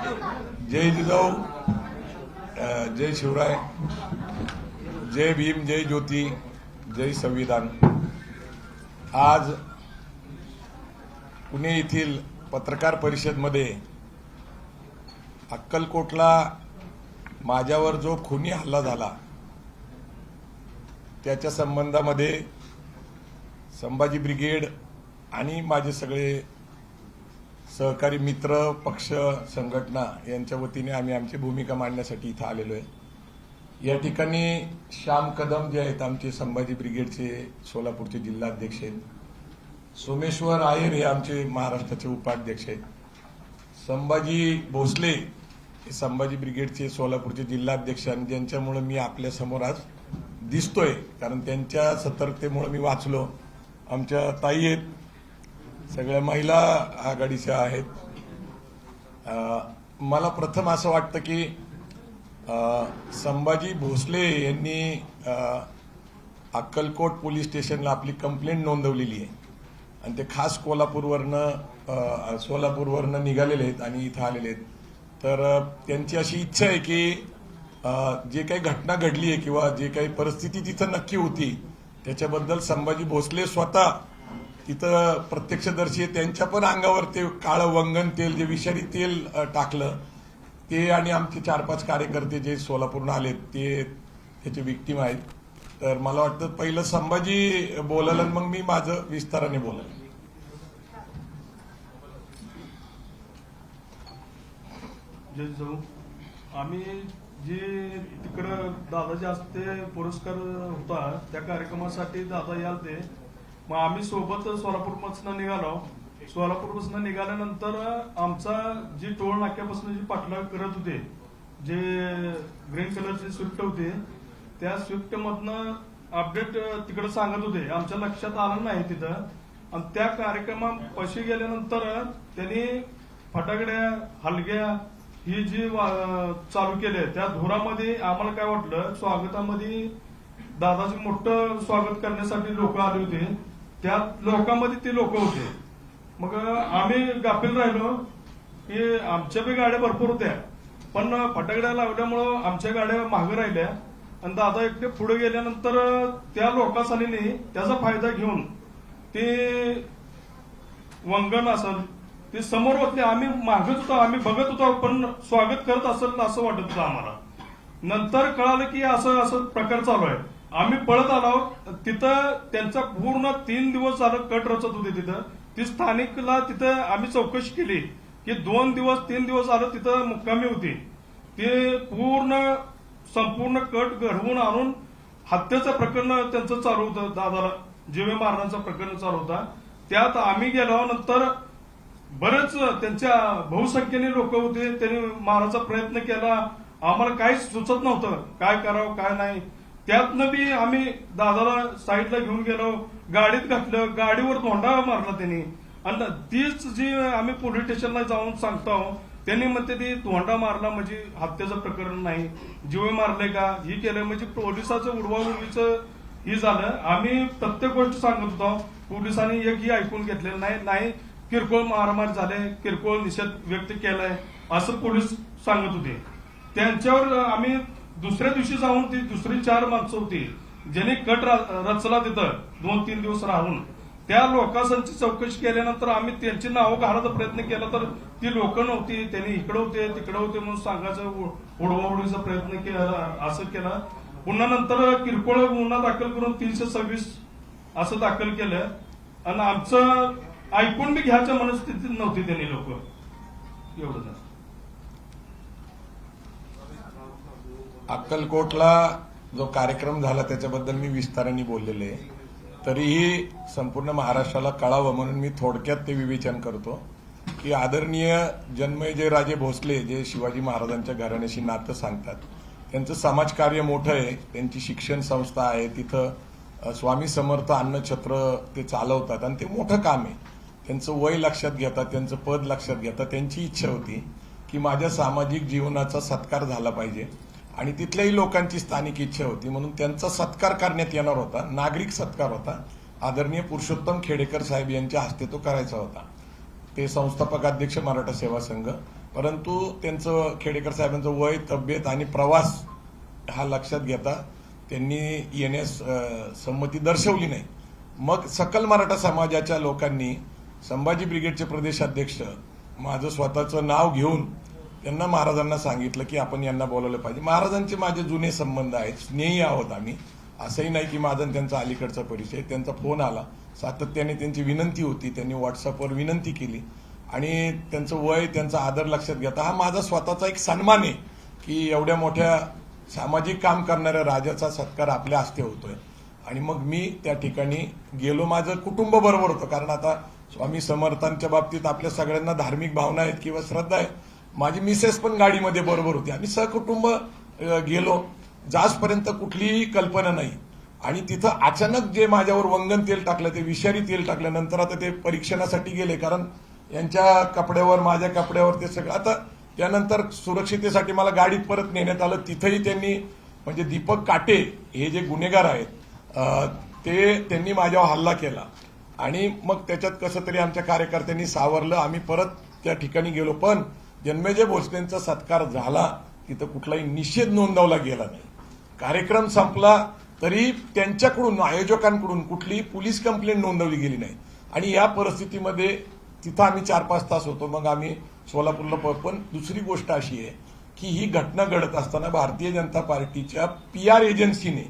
जय जिजाऊ, जय शिवराय, जय भीम, जय ज्योती, जय संविधान। आज पुणे येथील पत्रकार परिषदेमध्ये अक्कलकोटला माझ्यावर जो खुनी हल्ला झाला त्याच्या संबंधामध्ये संभाजी ब्रिगेड आणि माझे सगळे सहकारी मित्र, पक्ष, संघटना यांच्या वतीने आम्ही आमची भूमिका मांडण्यासाठी इथं आलेलो आहे। या ठिकाणी श्याम कदम जे आहेत आमचे संभाजी ब्रिगेडचे सोलापूरचे जिल्हाध्यक्ष आहेत, सोमेश्वर आयर हे आमचे महाराष्ट्राचे उपाध्यक्ष आहेत, संभाजी भोसले हे संभाजी ब्रिगेडचे सोलापूरचे जिल्हाध्यक्ष आणि ज्यांच्यामुळे मी आपल्या समोर आज दिसतोय, कारण त्यांच्या सतर्कतेमुळे मी वाचलो। आमच्या ताई आहेत, सगळ्या महिला आघाडीच्या आहेत। मला प्रथम असं वाटतं की संभाजी भोसले यांनी अक्कलकोट पोलीस स्टेशनला आपली कंप्लेंट नोंदवलेली आहे आणि ते खास सोलापूरवरनं निघालेले आहेत आणि इथं आलेले आहेत। तर त्यांची अशी इच्छा आहे की जे काही घटना घडली आहे किंवा जे काही परिस्थिती तिथं नक्की होती त्याच्याबद्दल संभाजी भोसले स्वतः तिथं प्रत्यक्षदर्शी आहे, त्यांच्या पण अंगावर ते काळं वंगण तेल, जे विषारी तेल टाकलं ते, आणि आमचे 4-5 कार्यकर्ते जे सोलापूरला आलेत ते त्याचे विक्टीम आहेत। तर मला वाटतं पहिलं संभाजी बोलाल आणि मग मी माझं विस्ताराने बोलाल। जय जाऊ, आम्ही जे तिकडं दादाच्या हस्ते पुरस्कार होता त्या कार्यक्रमासाठी दादा याल ते, मग आम्ही सोबत सोलापूरपासून निघालो। सोलापूरपासून निघाल्यानंतर आमचा जी टोळ नाक्यापासून जी पाठलाग करत होते, जे ग्रीन कलरचे स्विफ्ट होते, त्या स्विफ्ट मधनं अपडेट तिकडे सांगत होते, आमच्या लक्षात आलं नाही तिथं। आणि त्या कार्यक्रमापाशी गेल्यानंतर त्यांनी फटाकड्या, हलग्या ही जी चालू केले, त्या धुरामध्ये आम्हाला काय वाटलं, स्वागतामध्ये दादाचे मोठं स्वागत करण्यासाठी लोक आले होते, त्या लोकांमध्ये ते लोक होते। मग आम्ही गाफील राहिलो की आमच्या बी गाड्या भरपूर होत्या, पण फटाकड्या लावल्यामुळं आमच्या गाड्या मागे राहिल्या आणि दादा एकटे पुढे गेल्यानंतर त्या लोकांनी त्याचा फायदा घेऊन ते वंगण असेल ते समोर होते, आम्ही मागत होतो, आम्ही बघत होतो, पण स्वागत करत असेल असं वाटत होतं आम्हाला। नंतर कळालं की असं असं प्रकार चालू आहे, आम्ही पळत आलो तिथं। त्यांचा पूर्ण 3 दिवस झालं कट रचत होते तिथं। ती स्थानिकला तिथं आम्ही चौकशी केली की 2 दिवस 3 दिवस आलं तिथं मुक्कामी होती। ते संपूर्ण कट घडवून आणून हत्येचं प्रकरण त्यांचं चालू होतं, दादाला जीवे मारण्याचं प्रकरण चालू होता। त्यात आम्ही गेल्यानंतर बरेच त्यांच्या बहुसंख्येने लोक होते, त्यांनी मारायचा प्रयत्न केला, आम्हाला काहीच सुचत नव्हतं काय करावं काय नाही। त्यातनं बी आम्ही दादाला साईडला घेऊन गेलो, गाडीत घातलं, गाडीवर धोंडा मारला त्यांनी। आणि तीच जी आम्ही पोलीस स्टेशनला जाऊन सांगतो, त्यांनी म्हणते ती धोंडा मारला म्हणजे हत्येचं प्रकरण नाही, जीवे मारले का ही केलं म्हणजे पोलिसाचं उडवाउडवीचं ही झालं। आम्ही प्रत्येक गोष्ट सांगत होतो, पोलिसांनी एकही ऐकून घेतलेलं नाही, किरकोळ मारामारी झाले, किरकोळ निषेध व्यक्त केलाय असं पोलीस सांगत होते। त्यांच्यावर आम्ही दुसऱ्या दिवशी जाऊन ती दुसरी 4 माणसं होती ज्यांनी कट रचला तिथं 2-3 दिवस राहून, त्या लोकांची चौकशी केल्यानंतर आम्ही त्यांची नावं काढायचा प्रयत्न केला तर ती लोक नव्हती, त्यांनी इकडे होते तिकडे होते म्हणून सांगायचं, उडवाउडवीचा प्रयत्न केला, असं केला। पुन्हा नंतर किरकोळ गुन्हा दाखल करून 326 असं दाखल केलं आणि आमचं ऐकून बी घ्यायच्या मनस्थितीत नव्हती त्यांनी लोक। एवढं अक्कलकोटला जो कार्यक्रम झाला त्याच्याबद्दल मी विस्ताराने बोललेले आहे, तरीही संपूर्ण महाराष्ट्राला कळावं म्हणून मी थोडक्यात ते विवेचन करतो की आदरणीय जन्मेजय राजे भोसले जे शिवाजी महाराजांच्या घराण्याशी नातं सांगतात, त्यांचं समाजकार्य मोठं आहे, त्यांची शिक्षण संस्था आहे, तिथं स्वामी समर्थ अन्नछत्र ते चालवतात आणि ते मोठं काम आहे। त्यांचं वय लक्षात घेतात, त्यांचं पद लक्षात घेतात, त्यांची इच्छा होती की माझ्या सामाजिक जीवनाचा सत्कार झाला पाहिजे आणि तिथल्याही लोकांची स्थानिक इच्छा होती, म्हणून त्यांचा सत्कार करण्यात येणार होता, नागरिक सत्कार होता। आदरणीय पुरुषोत्तम खेडेकर साहेब यांच्या हस्ते तो करायचा होता। ते संस्थापक अध्यक्ष मराठा सेवा संघ, परंतु त्यांचं खेडेकर साहेबांचं वय, तब्येत आणि प्रवास हा लक्षात घेता त्यांनी येण्यास संमती दर्शवली नाही. मग सकल मराठा समाजाच्या लोकांनी संभाजी ब्रिगेडचे प्रदेशाध्यक्ष माझं स्वतःचं नाव घेऊन त्यांना महाराजांना सांगितलं की आपण यांना बोलवलं पाहिजे. महाराजांचे माझे जुने संबंध आहेत, स्नेही आहोत आम्ही. असंही नाही की माझा त्यांचा अलीकडचा परिचय. त्यांचा फोन आला, सातत्याने त्यांची विनंती होती, त्यांनी व्हॉट्सअपवर विनंती केली आणि त्यांचं वय, त्यांचा आदर लक्षात घेता हा माझा स्वतःचा एक सन्मान आहे की एवढ्या मोठ्या सामाजिक काम करणाऱ्या राजाचा सत्कार आपल्या हस्ते होतोय. आणि मग मी त्या ठिकाणी गेलो. माझं कुटुंब बरोबर होतं, कारण आता स्वामी समर्थांच्या बाबतीत आपल्या सगळ्यांना धार्मिक भावना आहेत किंवा श्रद्धा आहे. माझी मिसेस पण गाडीमध्ये बरोबर होती. आम्ही सहकुटुंब गेलो. जासपर्यंत कुठलीही कल्पना नाही. आणि तिथं अचानक जे माझ्यावर वंगन तेल टाकलं, ते विषारी तेल टाकल्यानंतर आता ते परीक्षणासाठी गेले, कारण यांच्या कपड्यावर, माझ्या कपड्यावर ते सगळं. आता त्यानंतर सुरक्षितेसाठी मला गाडीत परत नेण्यात आलं. तिथंही त्यांनी, म्हणजे दीपक काटे हे जे गुन्हेगार आहेत त्यांनी माझ्यावर हल्ला केला. आणि मग त्याच्यात कसं तरी आमच्या कार्यकर्त्यांनी सावरलं. आम्ही परत त्या ठिकाणी गेलो. पण जन्मेजय भोसलेंचा सत्कार झाला, तिथं कुठलाही निषेध नोंदवला गेला नाही. कार्यक्रम संपला तरी त्यांच्याकडून, आयोजकांकडून कुठलीही पोलीस कंप्लेंट नोंदवली गेली नाही. आणि या परिस्थितीमध्ये तिथं आम्ही 4-5 तास होतो. मग आम्ही सोलापूरला. पण दुसरी गोष्ट अशी आहे की ही घटना घडत असताना भारतीय जनता पार्टीच्या PR एजन्सीने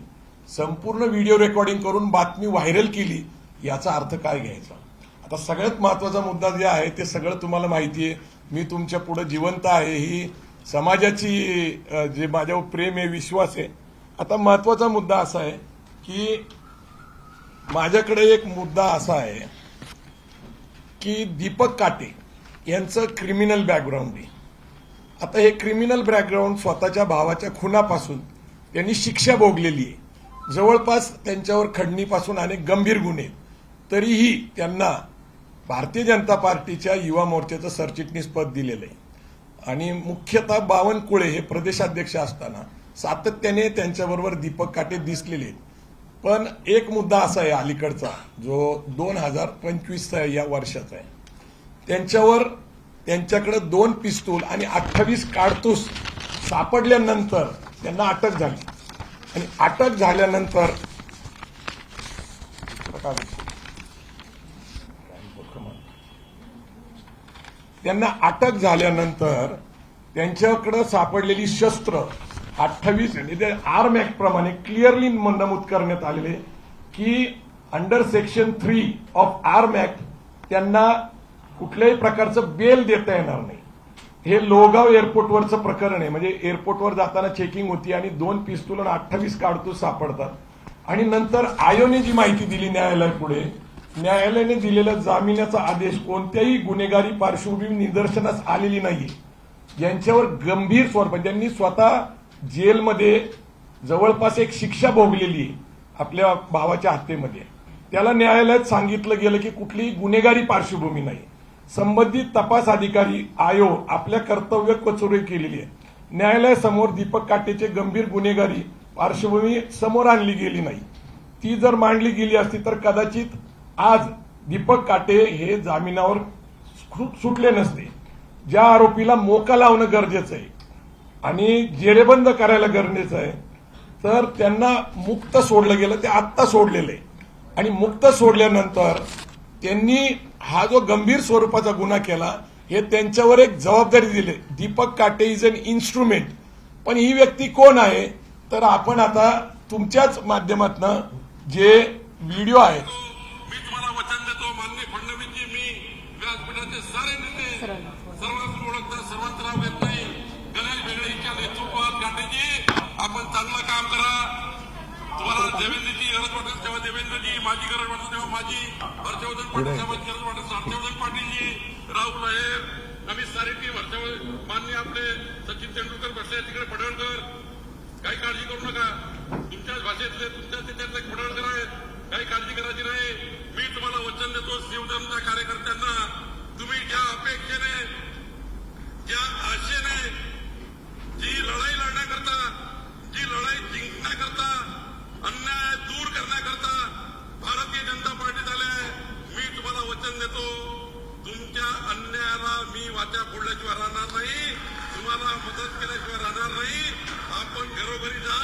संपूर्ण व्हिडिओ रेकॉर्डिंग करून बातमी व्हायरल केली. याचा अर्थ काय घ्यायचा? आता सगळ्यात महत्वाचा मुद्दा जे आहे ते सगळं तुम्हाला माहिती आहे. मी तुमच्या पुढे जिवंत आहे. ही समाजाची जे माझ्यावर प्रेम आहे, विश्वास आहे. आता महत्वाचा मुद्दा असा आहे की माझ्याकडे एक मुद्दा असा आहे की दीपक काटे यांचं क्रिमिनल बॅकग्राऊंड आहे. आता हे क्रिमिनल बॅकग्राऊंड स्वतःच्या भावाच्या खुनापासून त्यांनी शिक्षा भोगलेली आहे. जवळपास त्यांच्यावर खंडणीपासून अनेक गंभीर गुन्हे. तरीही त्यांना भारतीय जनता पार्टीच्या युवा मोर्चाचं सरचिटणीस पद दिलेलं आहे. आणि मुख्यतः बावनकुळे हे प्रदेशाध्यक्ष असताना सातत्याने त्यांच्याबरोबर दीपक काटे दिसलेले आहेत. पण एक मुद्दा असा आहे अलीकडचा, जो 2025 या वर्षाचा आहे. त्यांच्याकडे 2 पिस्तूल आणि 28 काडतूस सापडल्यानंतर त्यांना अटक झाली. आणि अटक झाल्यानंतर त्यांच्याकडे सापडलेली शस्त्र 28 म्हणजे आर्म ऍक्ट प्रमाणे क्लिअरली नमूद करण्यात आलेले की under section 3 of arm act त्यांना कुठल्याही प्रकारचं बेल देता येणार नाही. हे लोहगाव एअरपोर्टवरचं प्रकरण आहे. म्हणजे एअरपोर्टवर जाताना चेकिंग होती आणि 2 पिस्तूल आणि 28 काडतूस सापडतात. आणि नंतर आयोने जी माहिती दिली न्यायालयापुढे, न्यायालयाने दिलेला जामिनाचा आदेश कोणत्याही गुन्हेगारी पार्श्वभूमी निदर्शनास आलेली नाहीये. यांच्यावर गंभीर स्वरूपात ज्यांनी स्वतः जेलमध्ये जवळपास एक शिक्षा भोगलेली आहे आपल्या भावाच्या हत्येमध्ये, त्याला न्यायालयात सांगितलं गेलं की कुठलीही गुन्हेगारी पार्श्वभूमी नाही. संबंधित तपास अधिकारी आयोग आपल्या कर्तव्य कचोरी केलेली आहे. न्यायालयासमोर दीपक काटेचे गंभीर गुन्हेगारी पार्श्वभूमी समोर आणली गेली नाही. ती जर मांडली गेली असती तर कदाचित आज दीपक काटे हे जामिनावर सुटले नसते. ज्या आरोपीला मोका लावणं गरजेचं आहे आणि जेरेबंद करायला गरजेचं आहे, तर त्यांना मुक्त सोडलं गेलं. ते आत्ता सोडलेलं आहे. आणि मुक्त सोडल्यानंतर त्यांनी हा जो गंभीर स्वरूपाचा गुन्हा केला, हे त्यांच्यावर एक जबाबदारी दिली. दीपक काटे इज अन इन्स्ट्रुमेंट. पण ही व्यक्ती कोण आहे, तर आपण आता तुमच्याच माध्यमातून जे व्हिडिओ आहे, मी तुम्हाला वचन देतो, माननीय फडणवीसजी, मी व्यासपीठाचे सारे नेते सर्वांना ओळखता, सर्वांचं नाव घेत नाही. गणेश भेगडेच्या नेतृत्वात काटेजी आपण चांगलं काम करा. तुम्हाला देवेंद्रची गरज वाटेल तेव्हा देवेंद्रजी, माझी गरज वाटेल तेव्हा माझी, हर्षवर्धन पाटील साहेबांची गरज वाटेल हर्षवर्धन पाटीलजी, राहुल आहेर, अमित सारेटी, माननीय आपले सचिन तेंडुलकर बसले तिकडे, पडळकर. काही काळजी करू नका. तुमच्याच भाषेतले, तुमच्याच त्याच्यातले पडळकर आहेत. काही काळजी करायची नाही. मी तुम्हाला वचन देतो, शिवधर्मच्या कार्यकर्त्यांना, तुम्ही ज्या अपेक्षेने, ज्या आशेने जी लढाई लढण्याकरता, जी लढाई जिंकण्याकरता, अन्याय दूर करण्याकरता भारतीय जनता पार्टीत आले, मी तुम्हाला वचन देतो, तुमच्या अन्यायाला मी वाचा फोडल्याशिवाय राहणार नाही. मदत केल्याशिवाय राहणार नाही. आपण घरोघरी जा,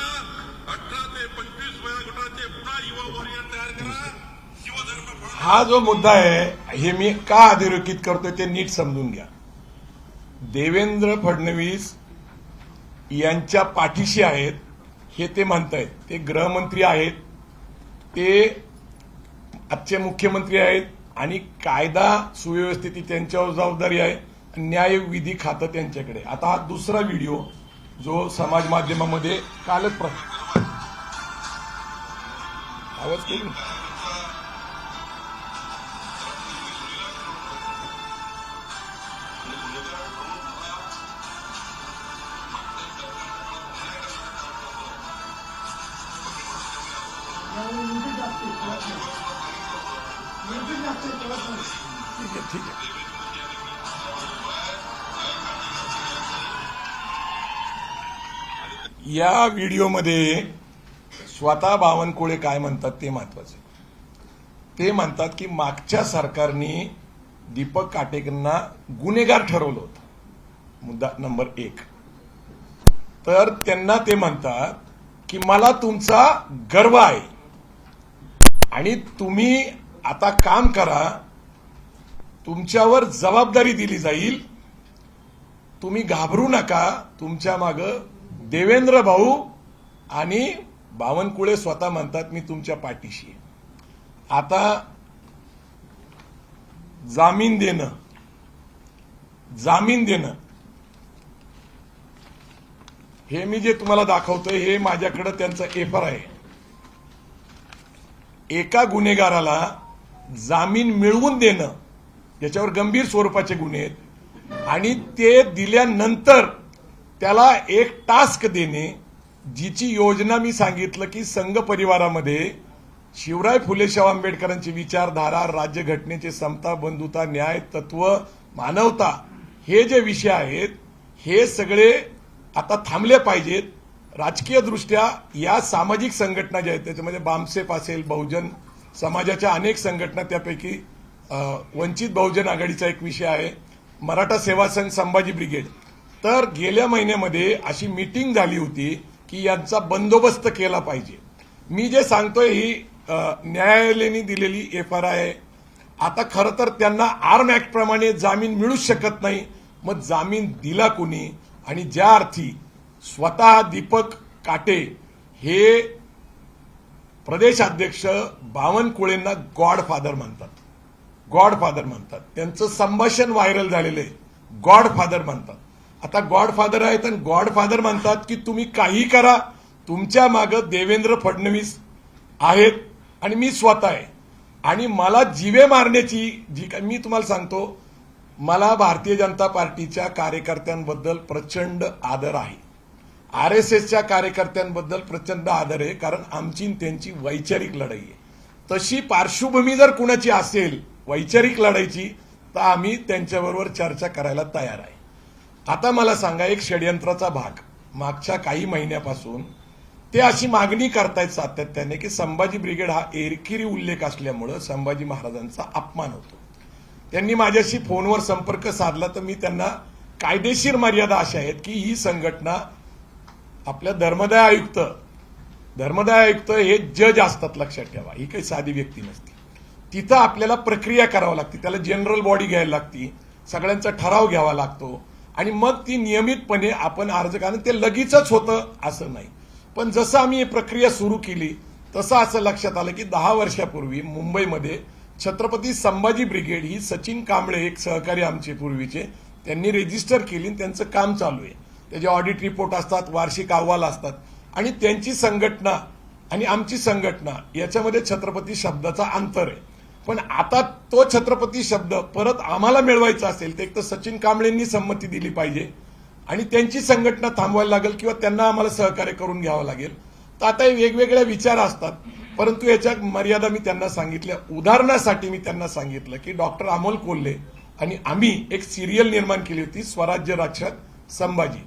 18 ते 25 वयोगटाचे पुन्हा युवा वॉरियर तयार करा. शिवधर्म हा जो मुद्दा आहे हे मी का अधोरेखित करतोय ते नीट समजून घ्या. देवेंद्र फडणवीस यांच्या पाठीशी आहेत हे ते म्हणतायत. ते गृहमंत्री आहेत, ते आजचे मुख्यमंत्री आहेत आणि कायदा सुव्यवस्थेची त्यांच्यावर जबाबदारी आहे. न्याय विधी खातं त्यांच्याकडे. आता हा दुसरा व्हिडिओ जो समाज माध्यमामध्ये कालच आवाज करून ठीक आहे. या व्हिडिओमध्ये स्वतः बावनकुळे काय म्हणतात ते महत्वाचं. ते म्हणतात की मागच्या सरकारने दीपक काटेकरांना गुन्हेगार ठरवलं होतं. मुद्दा नंबर 1. तर त्यांना ते म्हणतात की मला तुमचा गर्व आहे आणि तुम्ही आता काम करा, तुमच्यावर जबाबदारी दिली जाईल, तुम्ही घाबरू नका, तुमच्या मागं देवेंद्र भाऊ आणि बावनकुळे स्वतः म्हणतात मी तुमच्या पाठीशी आहे. आता जामीन देणं हे मी जे तुम्हाला दाखवतोय हे माझ्याकडे त्यांचं एफआर आहे. एका गुन्हेगाराला जामीन मिळवून देणं याच्यावर गंभीर स्वरूपाचे गुन्हे आहेत आणि ते दिल्यानंतर त्याला एक टास्क देणे, जिची योजना मी सांगितलं की संघ परिवारामध्ये शिवराय फुले शाहू आंबेडकरांची विचारधारा, राज्यघटनेचे समता, बंधुता, न्याय, तत्व, मानवता हे जे विषय आहेत हे सगळे आता थांबले पाहिजेत. राजकीय दृष्ट्या या सामाजिक संघटना ज्या आहेत त्याच्यामध्ये बामसेफ असेल, बहुजन समाजाच्या अनेक संघटना, त्यापैकी वंचित बहुजन आघाडीचा एक विषय आहे, मराठा सेवा संघ, संभाजी ब्रिगेड. तर गेल्या महिन्यामध्ये अशी मीटिंग झाली होती की यांचा बंदोबस्त केला पाहिजे. मी जे सांगतोय ही न्यायालयाने दिलेली एफआर आहे. आता खरं तर त्यांना आर्म ऍक्ट प्रमाणे जामीन मिळूच शकत नाही. मग जामीन दिला कुणी? आणि ज्या अर्थी स्वतः दीपक काटे हे प्रदेशाध्यक्ष बावनकुळेंना गॉडफादर म्हणतात, त्यांचं संभाषण व्हायरल झालेलं आहे, गॉडफादर म्हणतात. आता गॉडफादर आहेत आणि गॉडफादर म्हणतात की तुम्ही काही करा, तुमच्या मागं देवेंद्र फडणवीस आहेत आणि मी स्वतः आहे. आणि मला जीवे मारण्याची मी तुम्हाला सांगतो, मला भारतीय जनता पार्टीच्या कार्यकर्त्यांबद्दल प्रचंड आदर आहे, आरएसएसच्या कार्यकर्त्यांबद्दल प्रचंड आदर आहे, कारण आमची त्यांची वैचारिक लढाई आहे. तशी पार्श्वभूमी जर कुणाची असेल वैचारिक लढाईची तर आम्ही त्यांच्याबरोबर चर्चा करायला तयार आहे. आता मला सांगा, एक षडयंत्राचा भाग मागच्या काही महिन्यापासून ते अशी मागणी करतायत सातत्याने की संभाजी ब्रिगेड हा एकेरी उल्लेख असल्यामुळं संभाजी महाराजांचा अपमान होतो. त्यांनी माझ्याशी फोनवर संपर्क साधला तर मी त्यांना कायदेशीर मर्यादा अशा आहेत की ही संघटना, आपल्या धर्मदाय आयुक्त हे जज असतात, लक्षात ठेवा, ही काही साधी व्यक्ती नसते. तिथं आपल्याला प्रक्रिया करावी लागते, त्याला जनरल बॉडी घ्यायला लागते, सगळ्यांचा ठराव घ्यावा लागतो आणि मग ती नियमितपणे आपण अर्ज करणं, ते लगेचच होतं असं नाही. पण जसं आम्ही ही प्रक्रिया सुरू केली तसं असं लक्षात आलं की 10 वर्षापूर्वी मुंबईमध्ये छत्रपती संभाजी ब्रिगेड ही सचिन कांबळे एक सहकारी आमचे पूर्वीचे, त्यांनी रेजिस्टर केली आणि त्यांचं काम चालू आहे. त्याचे ऑडिट रिपोर्ट असतात, वार्षिक अहवाल असतात आणि त्यांची संघटना आणि आमची संघटना याच्यामध्ये छत्रपती शब्दाचा अंतर आहे. पण आता तो छत्रपती शब्द परत आम्हाला मिळवायचा असेल तर एक तर सचिन कांबळेंनी संमती दिली पाहिजे आणि त्यांची संघटना थांबवायला लागेल किंवा त्यांना आम्हाला सहकार्य करून घ्यावं लागेल. तर आता वेगवेगळ्या विचार असतात, परंतु याच्या मर्यादा मी त्यांना सांगितल्या. उदाहरणासाठी मी त्यांना सांगितलं की डॉक्टर अमोल कोल्हे आणि आम्ही एक सिरियल निर्माण केली होती, स्वराज्य रक्षक संभाजी.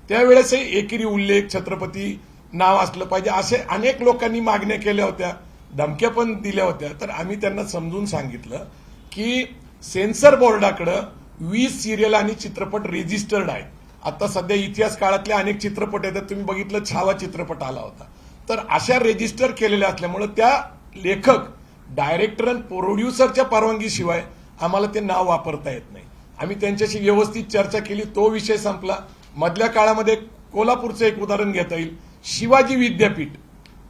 त्यावेळेसही एकेरी उल्लेख, छत्रपती नाव असलं पाहिजे असे अनेक लोकांनी मागण्या केल्या होत्या, धमक्या पण दिल्या होत्या. तर आम्ही त्यांना समजून सांगितलं की सेन्सर बोर्डाकडे 20 सिरियल आणि चित्रपट रेजिस्टर्ड आहेत आता सध्या इतिहास काळातले अनेक चित्रपट येतात, तुम्ही बघितलं छावा चित्रपट आला होता. तर अशा रेजिस्टर केलेल्या असल्यामुळे त्या लेखक, डायरेक्टर आणि प्रोड्युसरच्या परवानगीशिवाय आम्हाला ते नाव वापरता येत नाही. आम्ही त्यांच्याशी व्यवस्थित चर्चा केली, तो विषय संपला. मधल्या काळामध्ये कोल्हापूरचं एक उदाहरण घेता येईल, शिवाजी विद्यापीठ.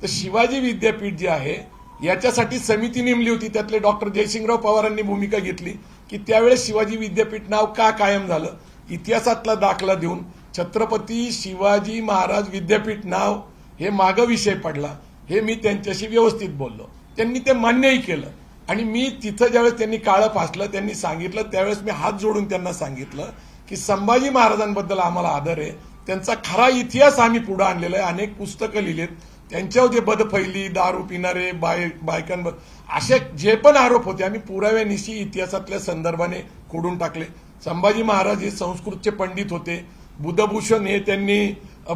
तर शिवाजी विद्यापीठ जे आहे याच्यासाठी समिती नेमली होती, त्यातले डॉक्टर जयसिंगराव पवारांनी भूमिका घेतली की त्यावेळेस शिवाजी विद्यापीठ नाव का कायम झालं. इतिहासातला दाखला देऊन छत्रपती शिवाजी महाराज विद्यापीठ नाव हे मागं विषय पडला. हे मी त्यांच्याशी व्यवस्थित बोललो, त्यांनी ते मान्यही केलं. आणि मी तिथं ज्यावेळेस त्यांनी काळं फासलं, त्यांनी सांगितलं, त्यावेळेस मी हात जोडून त्यांना सांगितलं की संभाजी महाराजांबद्दल आम्हाला आदर आहे, त्यांचा खरा इतिहास आम्ही पुढे आणलेला आहे, अनेक पुस्तकं लिहिलेत, त्यांच्यावर जे बदफैली, दारू पिणारे, बायकांवर असे जे पण आरोप होते आम्ही पुराव्यानिशी इतिहासातल्या संदर्भाने खोडून टाकले. संभाजी महाराज हे संस्कृतचे पंडित होते, बुधभूषण हे त्यांनी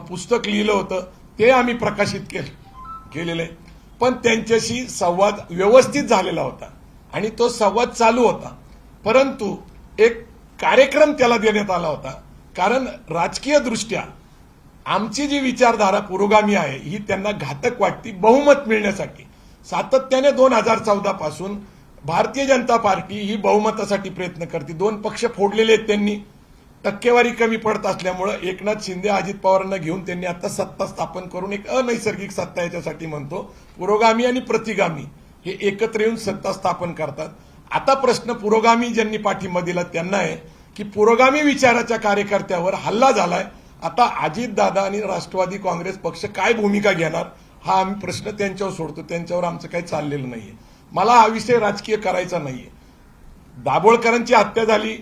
पुस्तक लिहिलं होतं, ते आम्ही प्रकाशित केलेलं आहे. पण त्यांच्याशी संवाद व्यवस्थित झालेला होता आणि तो संवाद चालू होता. परंतु एक कार्यक्रम त्याला देण्यात आला होता, कारण राजकीय दृष्ट्या आमची जी विचारधारा पुरोगामी आहे ही त्यांना घातक वाटती. बहुमत मिळण्यासाठी सातत्याने 2014 पासून भारतीय जनता पार्टी ही बहुमतासाठी प्रयत्न करते. 2 पक्ष फोडलेले आहेत त्यांनी, टक्केवारी कमी पडत असल्यामुळे एकनाथ शिंदे, अजित पवारांना घेऊन त्यांनी आता सत्ता स्थापन करून एक अनैसर्गिक सत्ता याच्यासाठी म्हणतो, पुरोगामी आणि प्रतिगामी हे एकत्र येऊन सत्ता स्थापन करतात. आता प्रश्न पुरोगामी ज्यांनी पाठिंबा दिला त्यांना आहे की पुरोगामी विचाराच्या कार्यकर्त्यावर हल्ला झालाय. आता अजितदादा आणि राष्ट्रवादी काँग्रेस पक्ष काय भूमिका घेणार हा आम्ही प्रश्न त्यांच्यावर सोडतो, त्यांच्यावर आमचं काही चाललेलं नाहीये. मला हा विषय राजकीय करायचा नाहीये. दाभोळकरांची हत्या झाली,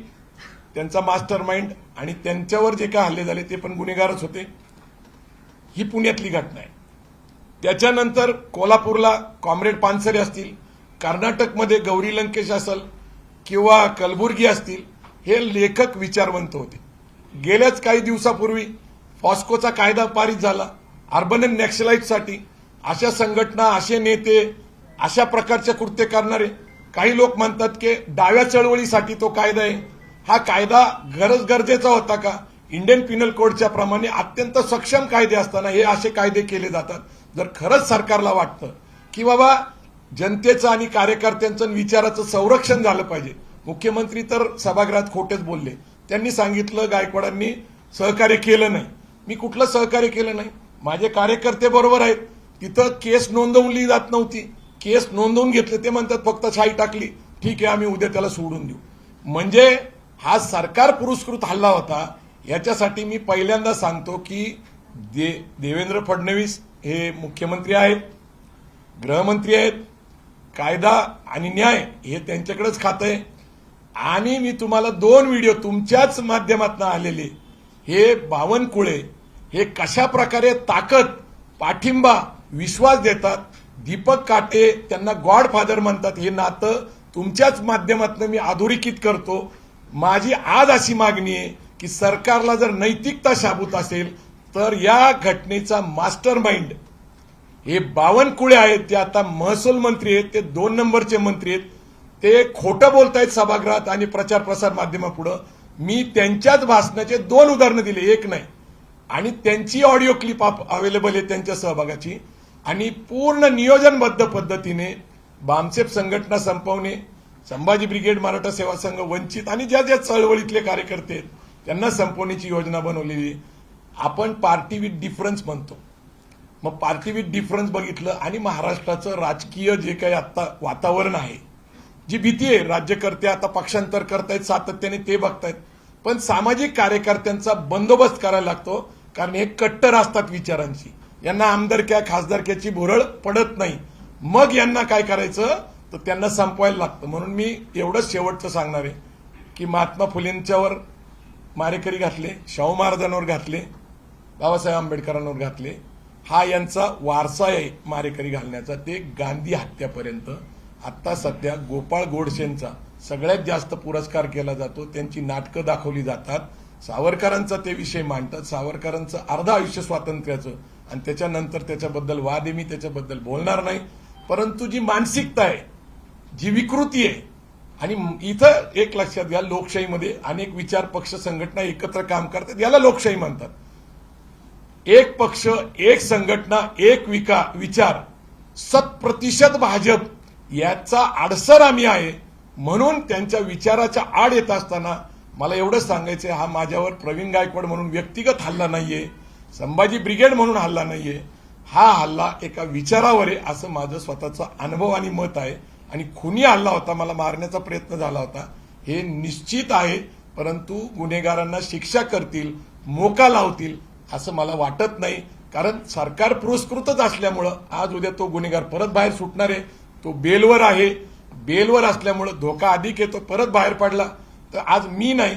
त्यांचा मास्टर माइंड आणि त्यांच्यावर जे काय हल्ले झाले ते पण गुन्हेगारच होते. ही पुण्यातली घटना आहे. त्याच्यानंतर कोल्हापूरला कॉम्रेड पानसरे असतील, कर्नाटकमध्ये गौरी लंकेश असेल किंवा कलबुर्गी असतील, हे लेखक विचारवंत होते. गेल्याच काही दिवसापूर्वी फॉस्कोचा कायदा पारित झाला अर्बन अँड नॅक्सलाइटसाठी. अशा संघटना, असे नेते, अशा प्रकारचे कृत्य करणारे काही लोक म्हणतात की डाव्या चळवळीसाठी तो कायदा आहे. हा कायदा गरजेचा होता का? इंडियन पिनल कोडच्या प्रमाणे अत्यंत सक्षम कायदे असताना हे असे कायदे केले जातात. जर खरंच सरकारला वाटतं की बाबा जनतेचं आणि कार्यकर्त्यांचं विचाराचं संरक्षण झालं पाहिजे, मुख्यमंत्री तर सभागृहात खोटेच बोलले. त्यांनी सांगितलं गायकवाडांनी सहकार्य केलं नाही. मी कुठलं सहकार्य केलं नाही? माझे कार्यकर्ते बरोबर आहेत. तिथं केस नोंदवली जात नव्हती, केस नोंदवून घेतले. ते म्हणतात फक्त शाई टाकली, ठीक आहे आम्ही उद्या त्याला सोडून देऊ. म्हणजे हा सरकार पुरस्कृत हल्ला होता. याच्यासाठी मी पहिल्यांदा सांगतो की देवेंद्र फडणवीस हे मुख्यमंत्री आहेत, गृहमंत्री आहेत, कायदा आणि न्याय हे त्यांच्याकडेच खातं आहे. आणि मी तुम्हाला 2 व्हिडिओ तुमच्याच माध्यमातून आलेले, हे बावनकुळे हे कशा प्रकारे ताकद, पाठिंबा, विश्वास देतात. दीपक काटे त्यांना गॉडफादर म्हणतात. हे नातं तुमच्याच माध्यमातून मी अधोरेखित करतो. माझी आज अशी मागणी आहे की सरकारला जर नैतिकता शाबूत असेल तर या घटनेचा मास्टर माइंड हे बावनकुळे आहेत. ते आता महसूल मंत्री आहेत, ते 2 नंबरचे मंत्री आहेत. ते खोटं बोलतायत सभागृहात आणि प्रचार प्रसार माध्यमापुढे. मी त्यांच्याच भाषणाचे 2 उदाहरणं दिले, एक नाही. आणि त्यांची ऑडिओ क्लिप अवेलेबल आहे त्यांच्या सहभागाची. आणि पूर्ण नियोजनबद्ध पद्धतीने बामसेफ संघटना संपवणे, संभाजी ब्रिगेड, मराठा सेवा संघ, वंचित आणि ज्या ज्या चळवळीतले कार्यकर्ते आहेत त्यांना संपवण्याची योजना बनवलेली. आपण पार्टी विथ डिफरन्स म्हणतो. मग पार्टी विथ डिफरन्स बघितलं आणि महाराष्ट्राचं राजकीय जे काही आता वातावरण आहे, जी भीती आहे, राज्यकर्ते आता पक्षांतर करतायत सातत्याने, ते बघतायत. पण सामाजिक कार्यकर्त्यांचा बंदोबस्त करायला लागतो, कारण हे कट्टर असतात विचारांची. यांना आमदारक्या खासदारक्याची भुरळ पडत नाही. मग यांना काय करायचं तर त्यांना संपवायला लागतं. म्हणून मी एवढंच शेवटचं सांगणार आहे की महात्मा फुलेंच्यावर मारेकरी घातले, शाहू महाराजांवर घातले, बाबासाहेब आंबेडकरांवर घातले. हा यांचा वारसा आहे मारेकरी घालण्याचा, ते गांधी हत्यापर्यंत. आता सध्या गोपाळ गोडसेंचा सगळ्यात जास्त पुरस्कार केला जातो. त्यांची नाटकं दाखवली जातात. सावरकरांचा ते विषय मांडतात. सावरकरांचं अर्ध आयुष्य स्वातंत्र्याचं आणि त्याच्यानंतर त्याच्याबद्दल वाद आहे, मी त्याच्याबद्दल बोलणार नाही. परंतु जी मानसिकता आहे, जी विकृती आहे, आणि इथं एक लक्षात घ्या, लोकशाहीमध्ये अनेक विचार पक्ष संघटना एकत्र काम करतात, याला लोकशाही म्हणतात. एक पक्ष, एक संघटना, एक विचार, 100% भाजप याचा आडसर आम्ही आहे. म्हणून त्यांच्या विचाराच्या आड येत असताना मला एवढंच सांगायचंय, हा माझ्यावर प्रवीण गायकवाड म्हणून व्यक्तिगत हल्ला नाहीये, संभाजी ब्रिगेड म्हणून हल्ला नाहीये. हा हल्ला एका विचारावर आहे असं माझं स्वतःचा अनुभव आणि मत आहे. आणि खुनी हल्ला होता, मला मारण्याचा प्रयत्न झाला होता, हे निश्चित आहे. परंतु गुन्हेगारांना शिक्षा करतील, मोका लावतील असं मला वाटत नाही. कारण सरकार पुरस्कृतच असल्यामुळं आज उद्या तो गुन्हेगार परत बाहेर सुटणार आहे. तो बेलवर आहे, बेलवर असल्यामुळं धोका अधिक येतो. परत बाहेर पडला तर आज मी नाही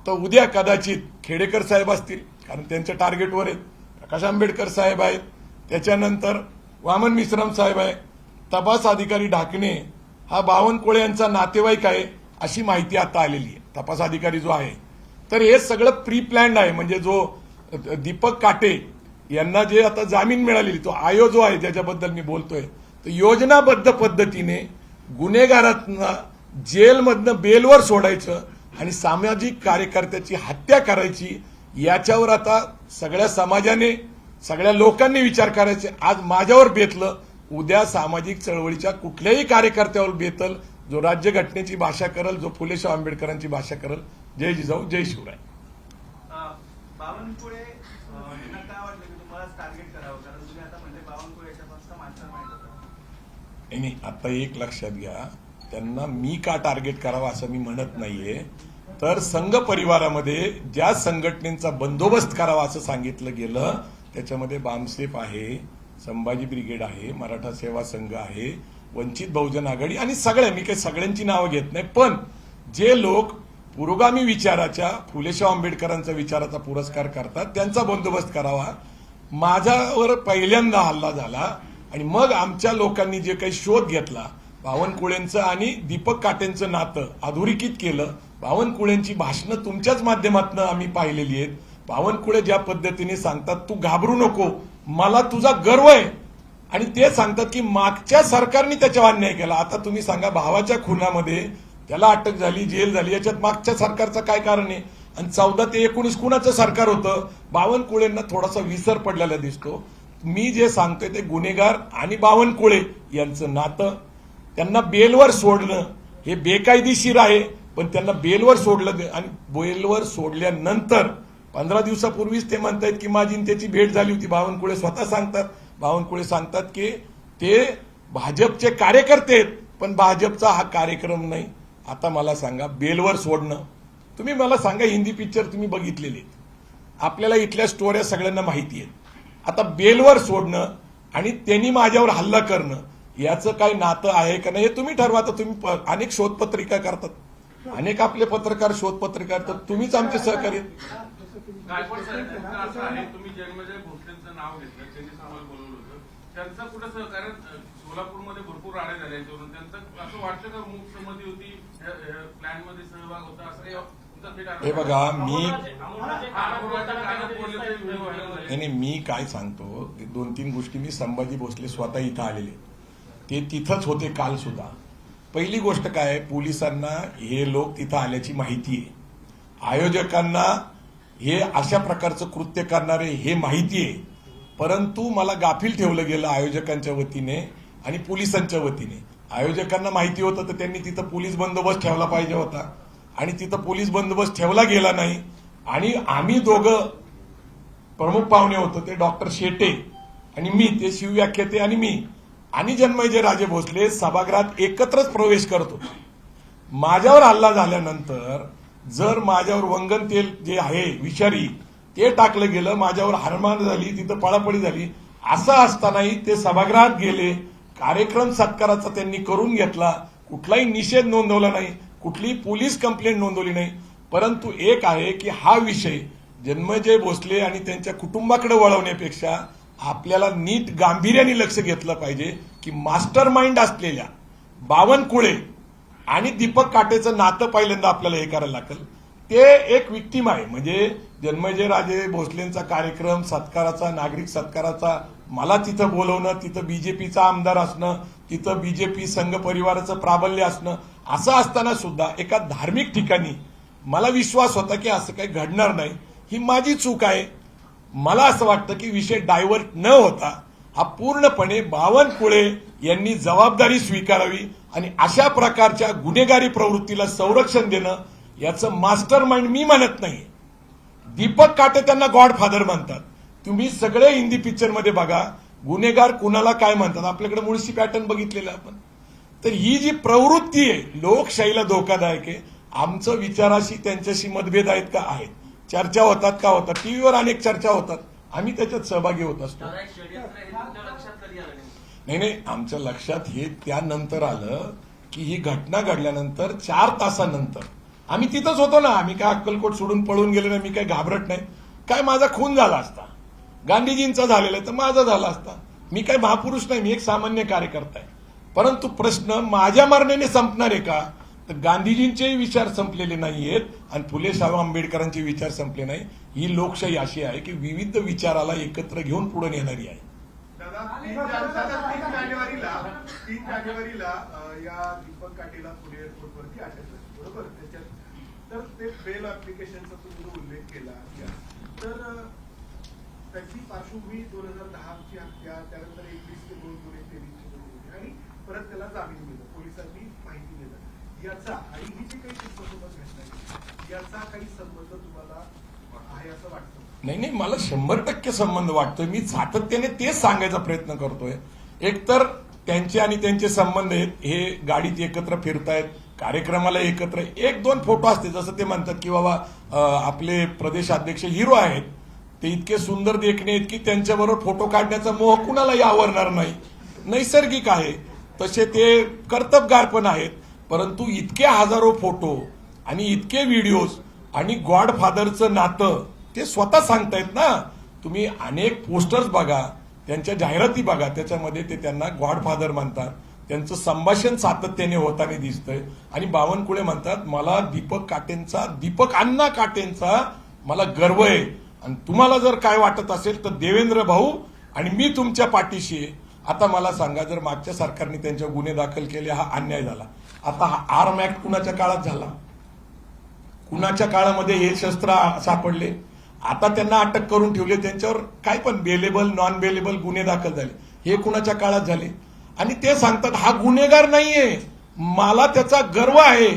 तर उद्या कदाचित खेडेकर साहेब असतील, कारण त्यांच्या टार्गेटवर आहेत. प्रकाश आंबेडकर साहेब आहेत, त्याच्यानंतर वामन मिश्राम साहेब आहे, तपास अधिकारी ढाकणे हा बावनकुळे यांचा नातेवाईक आहे अशी माहिती आता आलेली आहे. तपास अधिकारी जो आहे, तर हे सगळं प्री प्लॅन्ड आहे. म्हणजे जो दीपक काटे यांना जे आता जामीन मिळालेली, तो आयोग जो आहे ज्याच्याबद्दल मी बोलतोय, तर योजनाबद्ध पद्धतीने गुन्हेगारांना जेलमधनं बेलवर सोडायचं आणि सामाजिक कार्यकर्त्याची हत्या करायची, याच्यावर आता सगळ्या समाजाने, सगळ्या लोकांनी विचार करायचे. आज माझ्यावर बेतलं, उद्या सामाजिक चळवळीच्या कुठल्याही कार्यकर्त्यावर बेतल, जो राज्यघटनेची भाषा करल, जो फुलेशाह आंबेडकरांची भाषा करल. जय जिजाऊ, जय शिवराय. बावनकुळे यांना काय वाटलं की तुम्हाला टार्गेट करावं, कारण तुम्ही आता म्हणजे बावनकुळे याच्यापासून मास्टर माइंड होता. नाही, आता एक लक्षात घ्या, त्यांना मी का टार्गेट करावं असं मी म्हणत नाहीये. तर संघ परिवारामध्ये ज्या संघटनेचा बंदोबस्त करावा असं सांगितलं गेलं, त्याच्यामध्ये बामसेफ आहे, संभाजी ब्रिगेड आहे, मराठा सेवा संघ आहे, वंचित बहुजन आघाडी आणि सगळ्या, मी काही सगळ्यांची नावं घेत नाही, पण जे लोक पुरोगामी विचाराच्या, फुलेशाह आंबेडकरांचा विचाराचा पुरस्कार करतात, त्यांचा बंदोबस्त करावा. माझ्यावर पहिल्यांदा हल्ला झाला आणि मग आमच्या लोकांनी जे काही शोध घेतला, बावनकुळेंचं आणि दीपक काटेंचं नातं अधोरेखित केलं. बावनकुळेंची भाषणं तुमच्याच माध्यमातून आम्ही पाहिलेली आहेत. बावनकुळे ज्या पद्धतीने सांगतात, तू घाबरू नको, मला तुझा गर्व आहे, आणि ते सांगतात की मागच्या सरकारने त्याच्यावर अन्याय केला. आता तुम्ही सांगा, भावाच्या खुनामध्ये त्याला अटक झाली, जेल झाली, याच्यात मागच्या सरकारचं काय कारण आहे? आणि 14 ते 19 कुणाचं सरकार होतं? बावनकुळेंना थोडासा विसर पडलेला दिसतो. मी जे सांगतोय ते गुन्हेगार आणि बावनकुळे यांचं नातं, त्यांना बेलवर सोडणं हे बेकायदेशीर आहे. पण त्यांना बेलवर सोडलं आणि बेलवर सोडल्यानंतर 15 दिवसापूर्वीच ते म्हणतायत की माझी त्याची भेट झाली होती. बावनकुळे स्वतः सांगतात, बावनकुळे सांगतात की ते भाजपचे कार्यकर्ते आहेत, पण भाजपचा हा कार्यक्रम नाही. आता मला सांगा, बेलवर सोडणं, तुम्ही मला सांगा, हिंदी पिक्चर तुम्ही बघितलेले, आपल्याला इथल्या स्टोऱ्या सगळ्यांना माहिती आहेत. आता बेलवर सोडणं आणि त्यांनी माझ्यावर हल्ला करणं याचं काही नातं आहे का नाही हे तुम्ही ठरवा. तर तुम्ही अनेक शोधपत्रिका करतात, अनेक आपले पत्रकार शोधपत्रिका करतात, तुम्हीच आमचे सहकारी. गायकवाड साहेब, तुमचं असं आहे, तुम्ही जन्मजय भोसलेंचं नाव घेतलं, त्यांनी आम्हाला बोलवलं होतं, त्यांचं कुठं सहकार्य सोलापूरमध्ये भरपूर राडे झाले यांच्यावरून, त्यांचं असं वाटतं का मूक संमती होती, प्लॅन मध्ये सहभाग होता, असं हे बघा, मी काय सांगतो, 2-3 गोष्टी मी संभाजी भोसले स्वतः इथं आलेले, ते तिथंच होते काल सुद्धा. पहिली गोष्ट काय, पोलिसांना हे लोक तिथं आल्याची माहिती आहे, आयोजकांना हे अशा प्रकारचं कृत्य करणारे हे माहिती आहे. परंतु मला गाफील ठेवलं गेलं आयोजकांच्या वतीने आणि पोलिसांच्या वतीने. आयोजकांना माहिती होतं तर त्यांनी तिथं पोलीस बंदोबस्त ठेवला पाहिजे होता आणि तिथं पोलीस बंदोबस्त ठेवला गेला नाही. आणि आम्ही दोघं प्रमुख पाहुणे होतो, ते डॉक्टर शेटे आणि मी, ते शिवव्याख्याते आणि मी आणि जन्मजय राजे भोसले सभागृहात एकत्रच प्रवेश करत होतो. माझ्यावर हल्ला झाल्यानंतर जर माझ्यावर वंगन तेल जे आहे विषारी ते टाकलं गेलं, माझ्यावर हारमान झाली, तिथं पळापळी झाली, असं असतानाही ते सभागृहात गेले, कार्यक्रम सत्काराचा त्यांनी करून घेतला, कुठलाही निषेध नोंदवला नाही, कुठलीही पोलीस कंप्लेंट नोंदवली नाही. परंतु एक आहे की हा विषय जन्मजय भोसले आणि त्यांच्या कुटुंबाकडे वळवण्यापेक्षा आपल्याला नीट गांभीर्याने लक्ष घेतलं पाहिजे की मास्टर माइंड असलेल्या बावनकुळे आणि दीपक काटेचं नातं पहिल्यांदा आपल्याला हे करायला लागेल. ते एक विक्टीम आहे. म्हणजे जन्मजय राजे भोसलेंचा कार्यक्रम सत्काराचा, नागरिक सत्काराचा, मला तिथं बोलवणं, तिथं बीजेपीचा आमदार असणं, तिथं बीजेपी संघ परिवाराचं प्राबल्य असणं, असं असताना सुद्धा एका धार्मिक ठिकाणी मला विश्वास होता की असं काही घडणार नाही, ही माझी चूक आहे. मला असं वाटतं की विषय डायव्हर्ट न होता हा पूर्णपणे बावनकुळे यांनी जबाबदारी स्वीकारावी आणि अशा प्रकारच्या गुन्हेगारी प्रवृत्तीला संरक्षण देणं याचं मास्टर माइंड मी म्हणत नाही. दीपक काटे त्यांना गॉडफादर म्हणतात. तुम्ही सगळे हिंदी पिक्चरमध्ये बघा गुन्हेगार कुणाला काय म्हणतात. आपल्याकडे मुळशी पॅटर्न बघितलेलं आपण. तर ही जी प्रवृत्ती आहे लोकशाहीला धोकादायक आहे. आमचं विचाराशी त्यांच्याशी मतभेद आहेत का? आहेत. चर्चा होतात का? होतात. टीव्हीवर अनेक चर्चा होतात. आम्ही त्याच्यात सहभागी होत असतो. नाही, आमच्या लक्षात हे त्यानंतर आलं की ही घटना घडल्यानंतर 4 तासानंतर आम्ही तिथंच होतो ना. आम्ही काय अक्कलकोट सोडून पळून गेलो नाही. मी काय घाबरत नाही. काय माझा खून झाला असता, गांधीजींचा झालेला आहे तर माझा झाला असता. मी काय महापुरुष नाही, मी एक सामान्य कार्यकर्ता आहे. परंतु प्रश्न माझ्या मरणाने संपणार आहे का? तर गांधीजींचेही विचार संपलेले नाहीयेत आणि फुले शाहू आंबेडकरांचे विचार संपले नाही. ही लोकशाही अशी आहे की विविध विचाराला एकत्र घेऊन पुढे नेणारी आहे. दादा 3 जानेवारीला या दीपक काटेला पुणे एअरपोर्टवरती अटक झाली, बरोबर? त्याच्यात तर ते बेल ऍप्लिकेशनचा तुम्ही जो उल्लेख केला तर त्याची पार्श्वभूमी 2010ची हत्या, त्यानंतर 21 ते 2 पुणे 23 ची होती आणि परत त्याला जामीन दिलं, पोलिसांनी माहिती दिलं. याचा आणि ही जी काही शिक्षकोबत घटना आहे याचा काही संबंध तुम्हाला आहे असं वाटतं? नाही, मला 100% संबंध वाटतोय. मी सातत्याने तेच सांगायचा प्रयत्न करतोय. एकतर त्यांचे आणि त्यांचे संबंध आहेत, हे गाडीत एकत्र फिरतायत, कार्यक्रमाला एकत्र. 1-2 फोटो असते जसं ते म्हणतात की बाबा आपले प्रदेशाध्यक्ष हिरो आहेत, ते इतके सुंदर देखणे आहेत की त्यांच्याबरोबर फोटो काढण्याचा मोह कुणालाही आवरणार नाही. नैसर्गिक आहे. तसे ते कर्तबगार पण आहेत. परंतु इतके हजारो फोटो आणि इतके व्हिडिओज आणि गॉडफादरचं नातं ते स्वतः सांगतायत ना. तुम्ही अनेक पोस्टर्स बघा, त्यांच्या जाहिराती बघा, त्याच्यामध्ये ते त्यांना गॉडफादर म्हणतात. त्यांचं संभाषण सातत्याने होताना दिसतंय. आणि बावनकुळे म्हणतात मला दीपक अण्णा काटेंचा मला गर्व आहे. आणि तुम्हाला जर काय वाटत असेल तर देवेंद्र भाऊ आणि मी तुमच्या पाठीशी आहे. आता मला सांगा, जर मागच्या सरकारने त्यांच्या गुन्हे दाखल केले हा अन्याय झाला. आता हा आर्म ऍक्ट कुणाच्या काळात झाला? कुणाच्या काळामध्ये हे शस्त्र सापडले? आता त्यांना अटक करून ठेवले, त्यांच्यावर काय पण बेलेबल नॉन बेलेबल गुन्हे दाखल झाले. हे कुणाच्या काळात झाले? आणि ते सांगतात हा गुन्हेगार नाहीये, मला त्याचा गर्व आहे.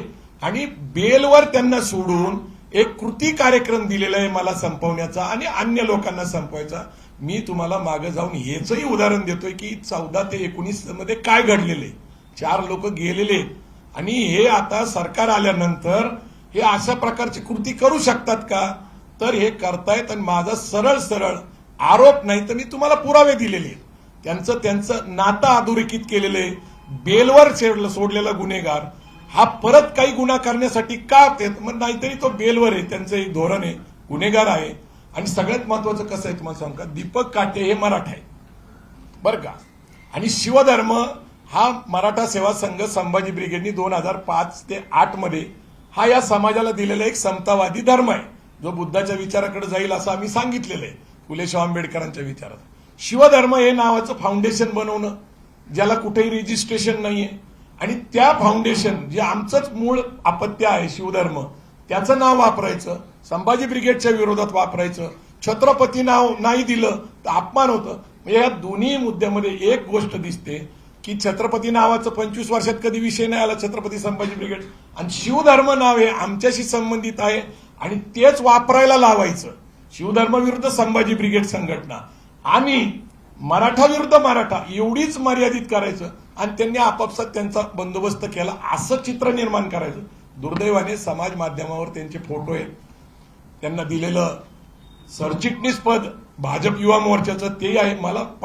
आणि बेलवर त्यांना सोडून एक कृती कार्यक्रम दिलेला आहे मला संपवण्याचा आणि अन्य लोकांना संपवायचा. मी तुम्हाला मागे जाऊन हेचही उदाहरण देतोय की 14 ते 19 मध्ये काय घडलेले. 4 लोक गेलेले आणि हे आता सरकार आल्यानंतर हे अशा प्रकारची कृती करू शकतात का? तर हे करतायत. आणि माझा सरळ आरोप नाही तर मी तुम्हाला पुरावे दिलेले. त्यांचं नातं अधोरेखित केलेलं आहे. बेलवर सोडलेला गुन्हेगार हा परत काही गुन्हा करण्यासाठी का नाहीतरी तो बेलवर आहे. त्यांचं एक धोरण आहे, गुन्हेगार आहे. आणि सगळ्यात महत्वाचं कसं आहे तुम्हाला सांगू का, दीपक काटे हे मराठा आहे बरं का. आणि शिवधर्म हा मराठा सेवा संघ संभाजी ब्रिगेडनी 2005 ते 8 मध्ये हा या समाजाला दिलेला एक समतावादी धर्म आहे, जो बुद्धाच्या विचाराकडे जाईल असं आम्ही सांगितलेलं आहे, फुले शाहू आंबेडकरांच्या विचारात. शिवधर्म हे नावाचं फाउंडेशन बनवणं ज्याला कुठेही रजिस्ट्रेशन नाहीये आणि त्या फाउंडेशन जे आमचंच मूळ अपत्य आहे शिवधर्म, त्याचं नाव वापरायचं, संभाजी ब्रिगेडच्या विरोधात वापरायचं, छत्रपती नाव नाही दिलं तर अपमान होतं. म्हणजे या दोन्ही मुद्द्यामध्ये एक गोष्ट दिसते की छत्रपती नावाचं 25 वर्षात कधी विषय नाही आला छत्रपती संभाजी ब्रिगेड. आणि शिवधर्म नाव हे आमच्याशी संबंधित आहे आणि तेच वापरायला लावायचं. शिवधर्म विरुद्ध संभाजी ब्रिगेड संघटना आणि मराठा विरुद्ध मराठा एवढीच मर्यादित करायचं आणि त्यांनी आपापसात त्यांचा बंदोबस्त केला असं चित्र निर्माण करायचं. दुर्दैवाने समाज माध्यमावर त्यांचे फोटो आहेत. त्यांना दिलेलं सरचिटणीस पद भाजप युवा मोर्चाचं ते आहे.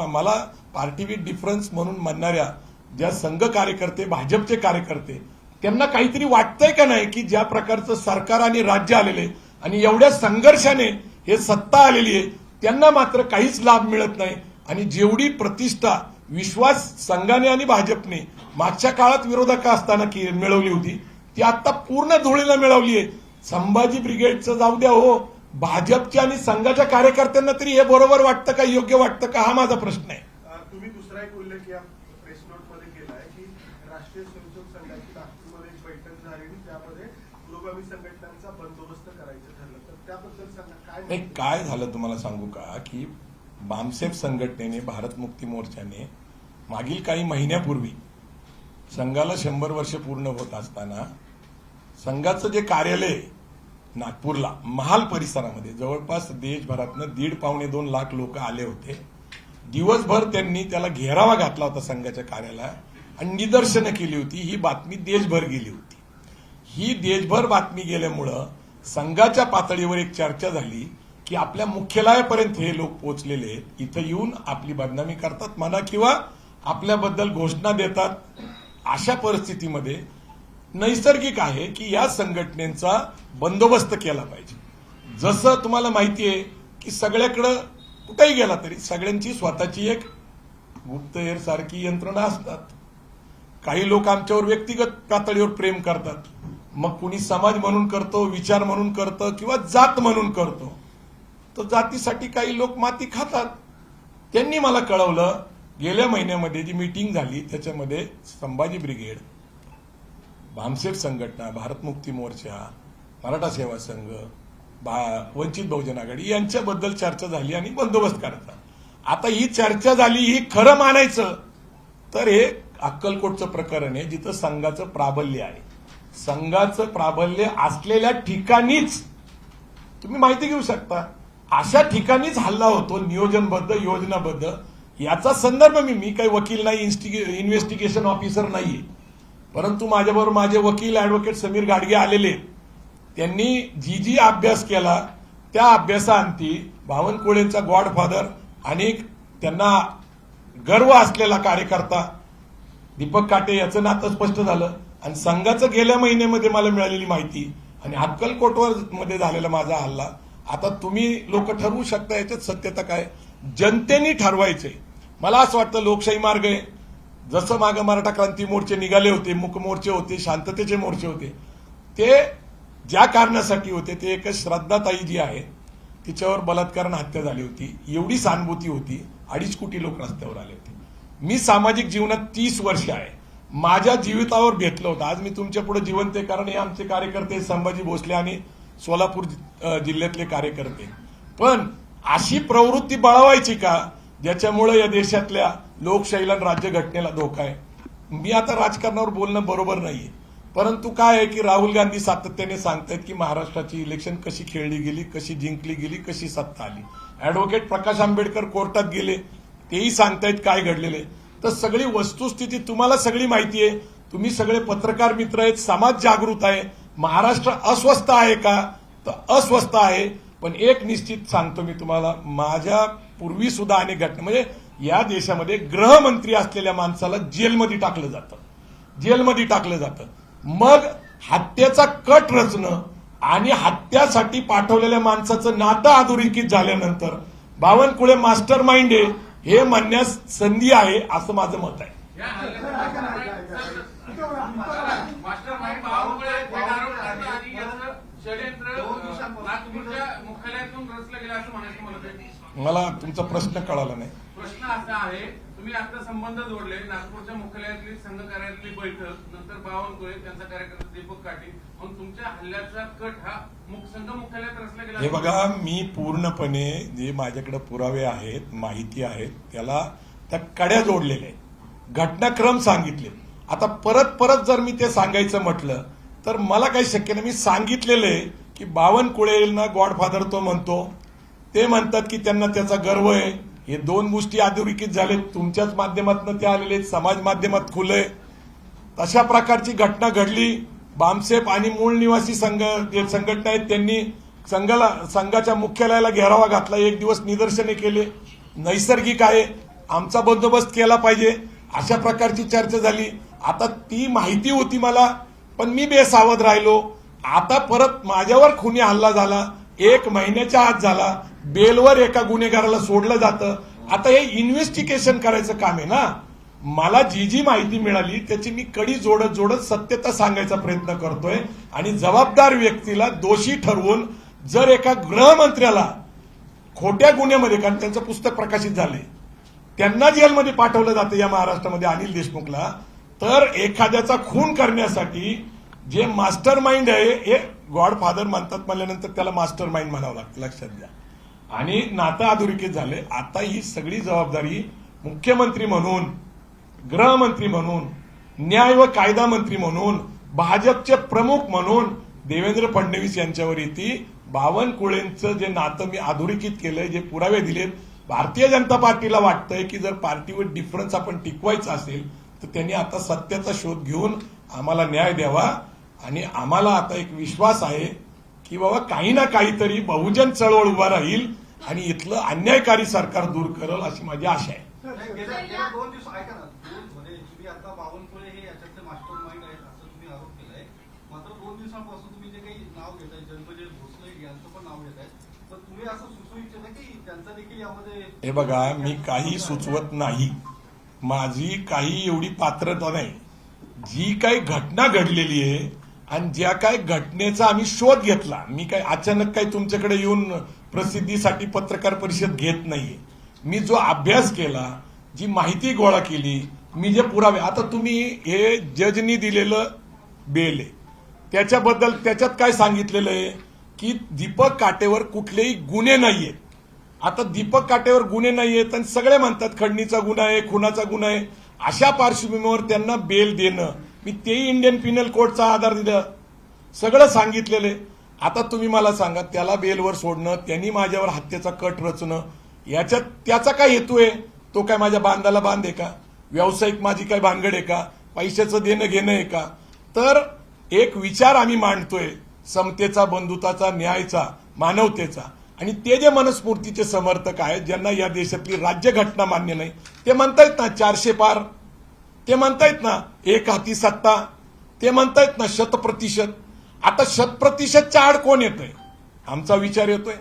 मला पार्टी विथ डिफरन्स म्हणून म्हणणाऱ्या ज्या संघ कार्यकर्ते, भाजपचे कार्यकर्ते, त्यांना काहीतरी वाटतंय का नाही की ज्या प्रकारचं सरकार आणि राज्य आलेले आणि एवढ्या संघर्षाने हे सत्ता आलेली आहे त्यांना मात्र काहीच लाभ मिळत नाही. आणि जेवढी प्रतिष्ठा विश्वास संघाने आणि भाजपने मागच्या काळात विरोधक असताना मिळवली होती ती आता पूर्ण धुळीला मिळवली आहे. संभाजी ब्रिगेडचं जाऊ द्या हो, भाजपच्या आणि संघाच्या कार्यकर्त्यांना तरी हे बरोबर वाटतं का, योग्य वाटतं का, हा माझा प्रश्न आहे. तुम्ही दुसरा एक उल्लेख या प्रेस नोट मध्ये केलाय की राष्ट्रीय स्वयंसेवक संघाची नागपूरमध्ये एक बैठक पुरोगामी संघटनांचा बंदोबस्त करायचं ठरलं, तर त्याबद्दल सांगा काय नाही, काय झालं तुम्हाला सांगू का की बामसेफ संघटनेने, भारत मुक्ती मोर्चाने मागील काही महिन्यापूर्वी संघाला 100 वर्ष पूर्ण होत असताना संघाचं जे कार्यालय नागपूरला महाल परिसरामध्ये जवळपास देशभरातनं 1.5-2 लाख लोक आले होते. दिवसभर त्यांनी त्याला घेरावा घातला होता संघाच्या कार्यालयात आणि निदर्शनं केली होती. ही बातमी देशभर गेली होती. ही देशभर बातमी गेल्यामुळं संघाच्या पातळीवर एक चर्चा झाली की आपल्या मुख्यालयापर्यंत हे लोक पोहोचलेले आहेत, इथं येऊन आपली बदनामी करतात म्हणा किंवा आपल्याबद्दल घोषणा देतात. अशा परिस्थितीमध्ये नैसर्गिक आहे की या संघटनेचा बंदोबस्त केला पाहिजे. जसं तुम्हाला माहिती आहे की सगळ्याकडं कुठेही गेला तरी सगळ्यांची स्वतःची एक गुप्तहेर सारखी यंत्रणा असतात. काही लोक आमच्यावर व्यक्तिगत पातळीवर प्रेम करतात, मग कुणी समाज म्हणून करतो, विचार म्हणून करतं किंवा जात म्हणून करतो. तर जातीसाठी काही लोक माती खातात. त्यांनी मला कळवलं गेल्या महिन्यामध्ये जी मीटिंग झाली त्याच्यामध्ये संभाजी ब्रिगेड, बामसेफ संघटना, भारत मुक्ती मोर्चा, मराठा सेवा संघ, वंचित बहुजन आघाडी यांच्याबद्दल चर्चा झाली आणि बंदोबस्त करायचा. आता ही चर्चा झाली, ही खरं मानायचं तर हे अक्कलकोटचं प्रकरण आहे जिथं संघाचं प्राबल्य आहे. संघाचं प्राबल्य असलेल्या ठिकाणीच तुम्ही माहिती घेऊ शकता. अशा ठिकाणीच हल्ला होतो, नियोजनबद्ध, योजनाबद्ध. याचा संदर्भ मी काही वकील नाही, इन्व्हेस्टिगेशन ऑफिसर नाहीये, परंतु माझ्याबरोबर माझे वकील ऍडव्होकेट समीर गाडगे आलेले. त्यांनी जी अभ्यास केला त्या अभ्यासाअंती बावनकुळेंचा गॉडफादर आणि त्यांना गर्व असलेला कार्यकर्ता दीपक काटे याचं नातं स्पष्ट झालं. आणि संघाचं गेल्या महिन्यामध्ये मला मिळालेली माहिती आणि अक्कलकोटवर मध्ये झालेला माझा हल्ला. आता तुम्ही लोक ठरवू शकता याच्यात सत्यता काय, जनतेने ठरवायचंय. मला असं वाटतं लोकशाही मार्ग आहे. जसं मागं मराठा क्रांती मोर्चे निघाले होते, मूक मोर्चे होते, शांततेचे मोर्चे होते, ते ज्या कारणासाठी होते ते एक श्रद्धाताई जी आहे तिच्यावर बलात्काराने हत्या झाली होती, एवढी सहानुभूती होती, 2.5 कोटी लोक रस्त्यावर आले होते. मी सामाजिक जीवनात 30 वर्ष आहे, माझ्या जीवितावर घेतलं होतं. आज मी तुमच्या पुढे जिवंत आहे कारण हे आमचे कार्यकर्ते संभाजी भोसले आणि सोलापूर जिल्ह्यातले कार्यकर्ते. पण अशी प्रवृत्ती बळावायची का ज्याच्यामुळे या देशातल्या लोकशाहीला राज्यघटनेला धोका आहे. मी आता राजकारणावर बोलणं बरोबर नाहीये, परंतु काय आहे की राहुल गांधी सातत्याने सांगतायत की महाराष्ट्राची इलेक्शन कशी खेळली गेली, कशी जिंकली गेली, कशी सत्ता आली. ऍडव्होकेट प्रकाश आंबेडकर कोर्टात गेले, तेही सांगतायत काय घडलेले. तर सगळी वस्तुस्थिती तुम्हाला सगळी माहिती आहे. तुम्ही सगळे पत्रकार मित्र आहेत, समाज जागृत आहे. महाराष्ट्र अस्वस्थ आहे का, तर अस्वस्थ आहे. पण एक निश्चित सांगतो मी तुम्हाला, माझ्या पूर्वी सुद्धा अनेक घटना, म्हणजे या देशामध्ये गृहमंत्री असलेल्या माणसाला जेलमध्ये टाकलं जातं. मग हत्येचा कट रचणं आणि हत्यासाठी पाठवलेल्या माणसाचं नातं अधोरेखित झाल्यानंतर बावनकुळे मास्टर माइंड आहे हे म्हणण्यास संधी आहे असं माझं मत आहे. या मास्टर माइंड बावनकुळे आरोप करतात आणि याचं षडयंत्र नागपूरच्या मुख्यालयातून रचलं गेलं असं म्हणायचं मला काही. मला तुमचा प्रश्न कळाला नाही. प्रश्न असा आहे, तुम्ही आता संबंध जोडले नागपूरच्या मुख्यालयातली संघ कार्यालयातली बैठक, नंतर बावनकुळे त्यांचा कार्यकर्ता दीपक काटे, मग तुमच्या हल्ल्याचा कट हा संघ मुख्यालयात रचला गेला. हे बघा, मी पूर्णपणे जे माझ्याकडे पुरावे आहेत, माहिती आहेत, त्याला त्या कड्या जोडलेल्या आहेत, घटनाक्रम सांगितले. आता परत जर मी ते सांगायचं म्हटलं तर मला काही शक्य नाही. मी सांगितलेलं आहे की बावनकुळेंना गॉडफादर तो म्हणतो, ते म्हणतात की त्यांना त्याचा गर्व आहे. हे 2 गोष्टी अधोरेखित झाले, तुमच्याच माध्यमातून ते आलेले, समाज माध्यमात खुले. तशा प्रकारची घटना घडली. बामसेफ आणि मूळ निवासी संघटना आहेत, त्यांनी संघाच्या मुख्यालयाला घेरावा घातला, 1 दिवस निदर्शने केले. नैसर्गिक आहे, आमचा बंदोबस्त केला पाहिजे, अशा प्रकारची चर्चा झाली. आता ती माहिती होती मला, पण मी बेसावध राहिलो. आता परत माझ्यावर खुनी हल्ला झाला, 1 महिन्याच्या आत झाला, बेलवर एका गुन्हेगाराला सोडलं जातं. आता हे इन्व्हेस्टिगेशन करायचं काम आहे ना. मला जी माहिती मिळाली त्याची मी कडी जोडत सत्यता सांगायचा प्रयत्न करतोय आणि जबाबदार व्यक्तीला दोषी ठरवून जर एका गृहमंत्र्याला खोट्या गुन्ह्यामध्ये, कारण त्यांचं पुस्तक प्रकाशित झालंय, त्यांना जेलमध्ये पाठवलं जातं या महाराष्ट्रामध्ये अनिल देशमुखला, तर एखाद्याचा खून करण्यासाठी जे मास्टर माइंड आहे हे गॉडफादर म्हणतात म्हणल्यानंतर त्याला मास्टर माइंड म्हणावं लागतं, लक्षात घ्या. आणि नातं अधोरेखित झाले. आता ही सगळी जबाबदारी मुख्यमंत्री म्हणून, गृहमंत्री म्हणून, न्याय व कायदा मंत्री म्हणून, भाजपचे प्रमुख म्हणून देवेंद्र फडणवीस यांच्यावर येते. बावनकुळेंचं जे नातं मी अधोरेखित केलंय, जे पुरावे दिलेत, भारतीय जनता पार्टीला वाटतंय की जर पार्टीवर डिफरन्स आपण टिकवायचा असेल तर त्यांनी आता सत्याचा शोध घेऊन आम्हाला न्याय द्यावा. आणि आम्हाला आता एक विश्वास आहे की बाबा काही ना काहीतरी बहुजन चळवळ उभा राहील आणि इथलं अन्यायकारी सरकार दूर करेल अशी माझी आशा आहे. गेल्या 2 दिवस ऐका ना, तुम्ही आता बावनकुळे हे याच्यातले मास्टर माइंड आहेत असं तुम्ही आरोप केलाय. मात्र 2 दिवसांपासून तुम्ही जे काही नाव घेताय, जन्मजय भोसले यांचं पण नाव घेताय, पण तुम्ही असं सुचवू इच्छिता की त्यांचा देखील यामध्ये. हे बघा, मी काही सुचवत नाही, माझी काही एवढी पात्रता नाही. जी काही घटना घडलेली आहे आणि ज्या काही घटनेचा आम्ही शोध घेतला, मी काही अचानक काही तुमच्याकडे येऊन प्रसिद्धीसाठी पत्रकार परिषद घेत नाहीये. मी जो अभ्यास केला, जी माहिती गोळा केली, मी जे पुरावे, आता तुम्ही हे जजनी दिलेलं बेल आहे त्याच्याबद्दल त्याच्यात काय सांगितलेलं आहे की दीपक काटेवर कुठलेही गुन्हे नाहीयेत. आता दीपक काटेवर गुन्हे नाहीयेत आणि सगळे म्हणतात खंडणीचा गुन्हा आहे, खुनाचा गुन्हा आहे. अशा पार्श्वभूमीवर त्यांना बेल देणं, मी तेही इंडियन पिनल कोडचा आधार दिला, सगळं सांगितलेलं आहे. आता तुम्ही मला सांगा, त्याला बेलवर सोडणं, त्यांनी माझ्यावर हत्येचा कट रचणं, याच्यात त्याचा काय हेतू आहे? तो काय माझ्या बांधाला बांध आहे का? व्यावसायिक माझी काय भानगड आहे का? पैशाचं देणं घेणं आहे का? तर एक विचार आम्ही मांडतोय, समतेचा, बंधुताचा, न्यायाचा, मानवतेचा. आणि ते जे मनस्फूर्तीचे समर्थक आहेत, ज्यांना या देशातली राज्यघटना मान्य नाही, ते म्हणतायत ना 400 पार, ते म्हणतायत ना एक हाती सत्ता, ते म्हणतायत ना 100%. आता 100%च्या आड कोण येतोय? आमचा विचार येतोय.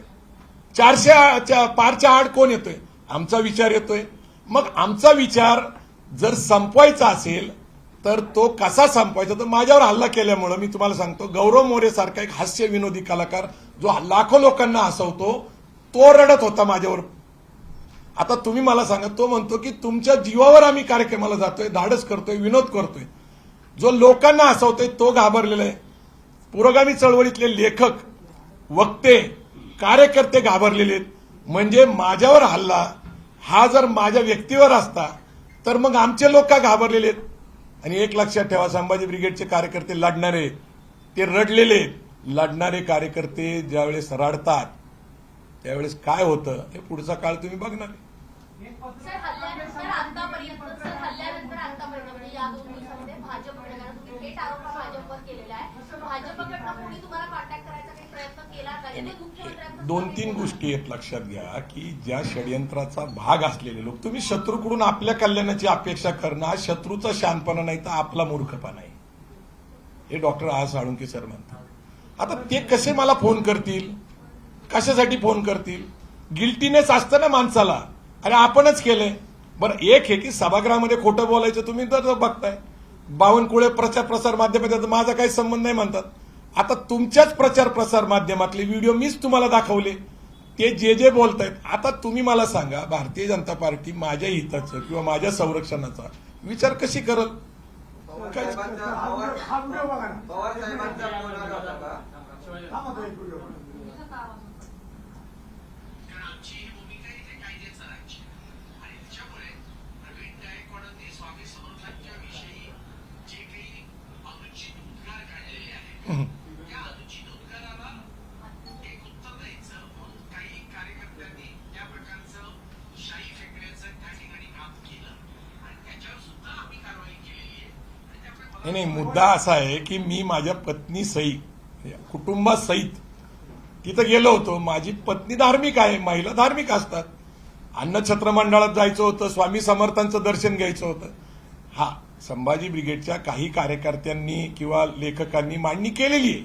400 पारच्या आड कोण येतोय? आमचा विचार येतोय. मग आमचा विचार जर संपवायचा असेल तर तो कसा संपवायचा? तर माझ्यावर हल्ला केल्यामुळे मी तुम्हाला सांगतो, गौरव मोरे सारखा एक हास्य विनोदी कलाकार जो लाखो लोकांना हसवतो, तो रडत होता माझ्यावर. आता तुम्ही मला सांगा, तो म्हणतो की तुमच्या जीवावर आम्ही कार्यक्रमाला जातोय, धाडस करतोय, विनोद करतोय. जो लोकांना हसवतोय तो घाबरलेला आहे. पुरोगामी चळवळीतले लेखक, वक्ते, कार्यकर्ते घाबरलेले आहेत. म्हणजे माझ्यावर हल्ला हा जर माझ्या व्यक्तीवर असता तर मग आमचे लोक का घाबरलेले आहेत? आणि एक लक्षात ठेवा, संभाजी ब्रिगेडचे कार्यकर्ते लढणारे, ते रडलेले आहेत. लढणारे कार्यकर्ते ज्यावेळेस रडतात त्यावेळेस काय होतं हे पुढचा काळ तुम्ही बघणार. सर, हल्ल्यानंतर आतापर्यंत म्हणजे या 2 दिवसामध्ये भाजपकडे, कारण तुम्ही थेट आरोप हा भाजपवर केलेला आहे, भाजपकडनं कोणी तुम्हाला कॉन्टॅक्ट करायचा काही प्रयत्न केला का? मुख्यमंत्र्यांचा 2-3 गोष्टी आहेत लक्षात घ्या की ज्या षडयंत्राचा भाग असलेले लोक, तुम्ही शत्रूकडून आपल्या कल्याणाची अपेक्षा करणं हा शत्रूचा शहाणपणा नाही तर आपला मूर्खपणा आहे, हे डॉक्टर आर साळुंके सर म्हणतात. आता ते कसे मला फोन करतील? कशासाठी फोन करतील? गिल्टीनेस असतं ना माणसाला, अरे आपणच केलंय. बरं, एक आहे की सभागृहामध्ये खोटं बोलायचं, तुम्ही तर बघताय. बावनकुळे प्रचार प्रसार माध्यमात माझा काही संबंध नाही म्हणतात. आता तुमच्याच प्रचार प्रसार माध्यमातले व्हिडिओ मीच तुम्हाला दाखवले, ते जे बोलतायत. आता तुम्ही मला सांगा, भारतीय जनता पार्टी माझ्या हिताचं किंवा माझ्या संरक्षणाचा विचार कशी करल? पवार साहेबांचा फोन आला होता का? आमची ही भूमिका इथे कायद्याचं राज्य आणि त्याच्यामुळे प्रवीण गायकवाडांनी स्वामी समर्थांच्या विषयी जे काही अनुचित उद्गार काढलेले आहेत, त्या अनुचित उद्गाराला एक उत्तर द्यायचं म्हणून काही कार्यकर्त्यांनी त्या प्रकारचं शाई फेकण्याचं त्या ठिकाणी काम केलं आणि त्याच्यावर सुद्धा आम्ही कारवाई केलेली आहे. नाही, मुद्दा असा आहे की मी माझ्या पत्नी सहित, कुटुंबासहित तिथं गेलो होतो. माझी पत्नी धार्मिक आहे, महिला धार्मिक असतात. अन्नछत्र मंडळात जायचं होतं, स्वामी समर्थांचं दर्शन घ्यायचं होतं. हा, संभाजी ब्रिगेडच्या काही कार्यकर्त्यांनी किंवा लेखकांनी मांडणी केलेली आहे,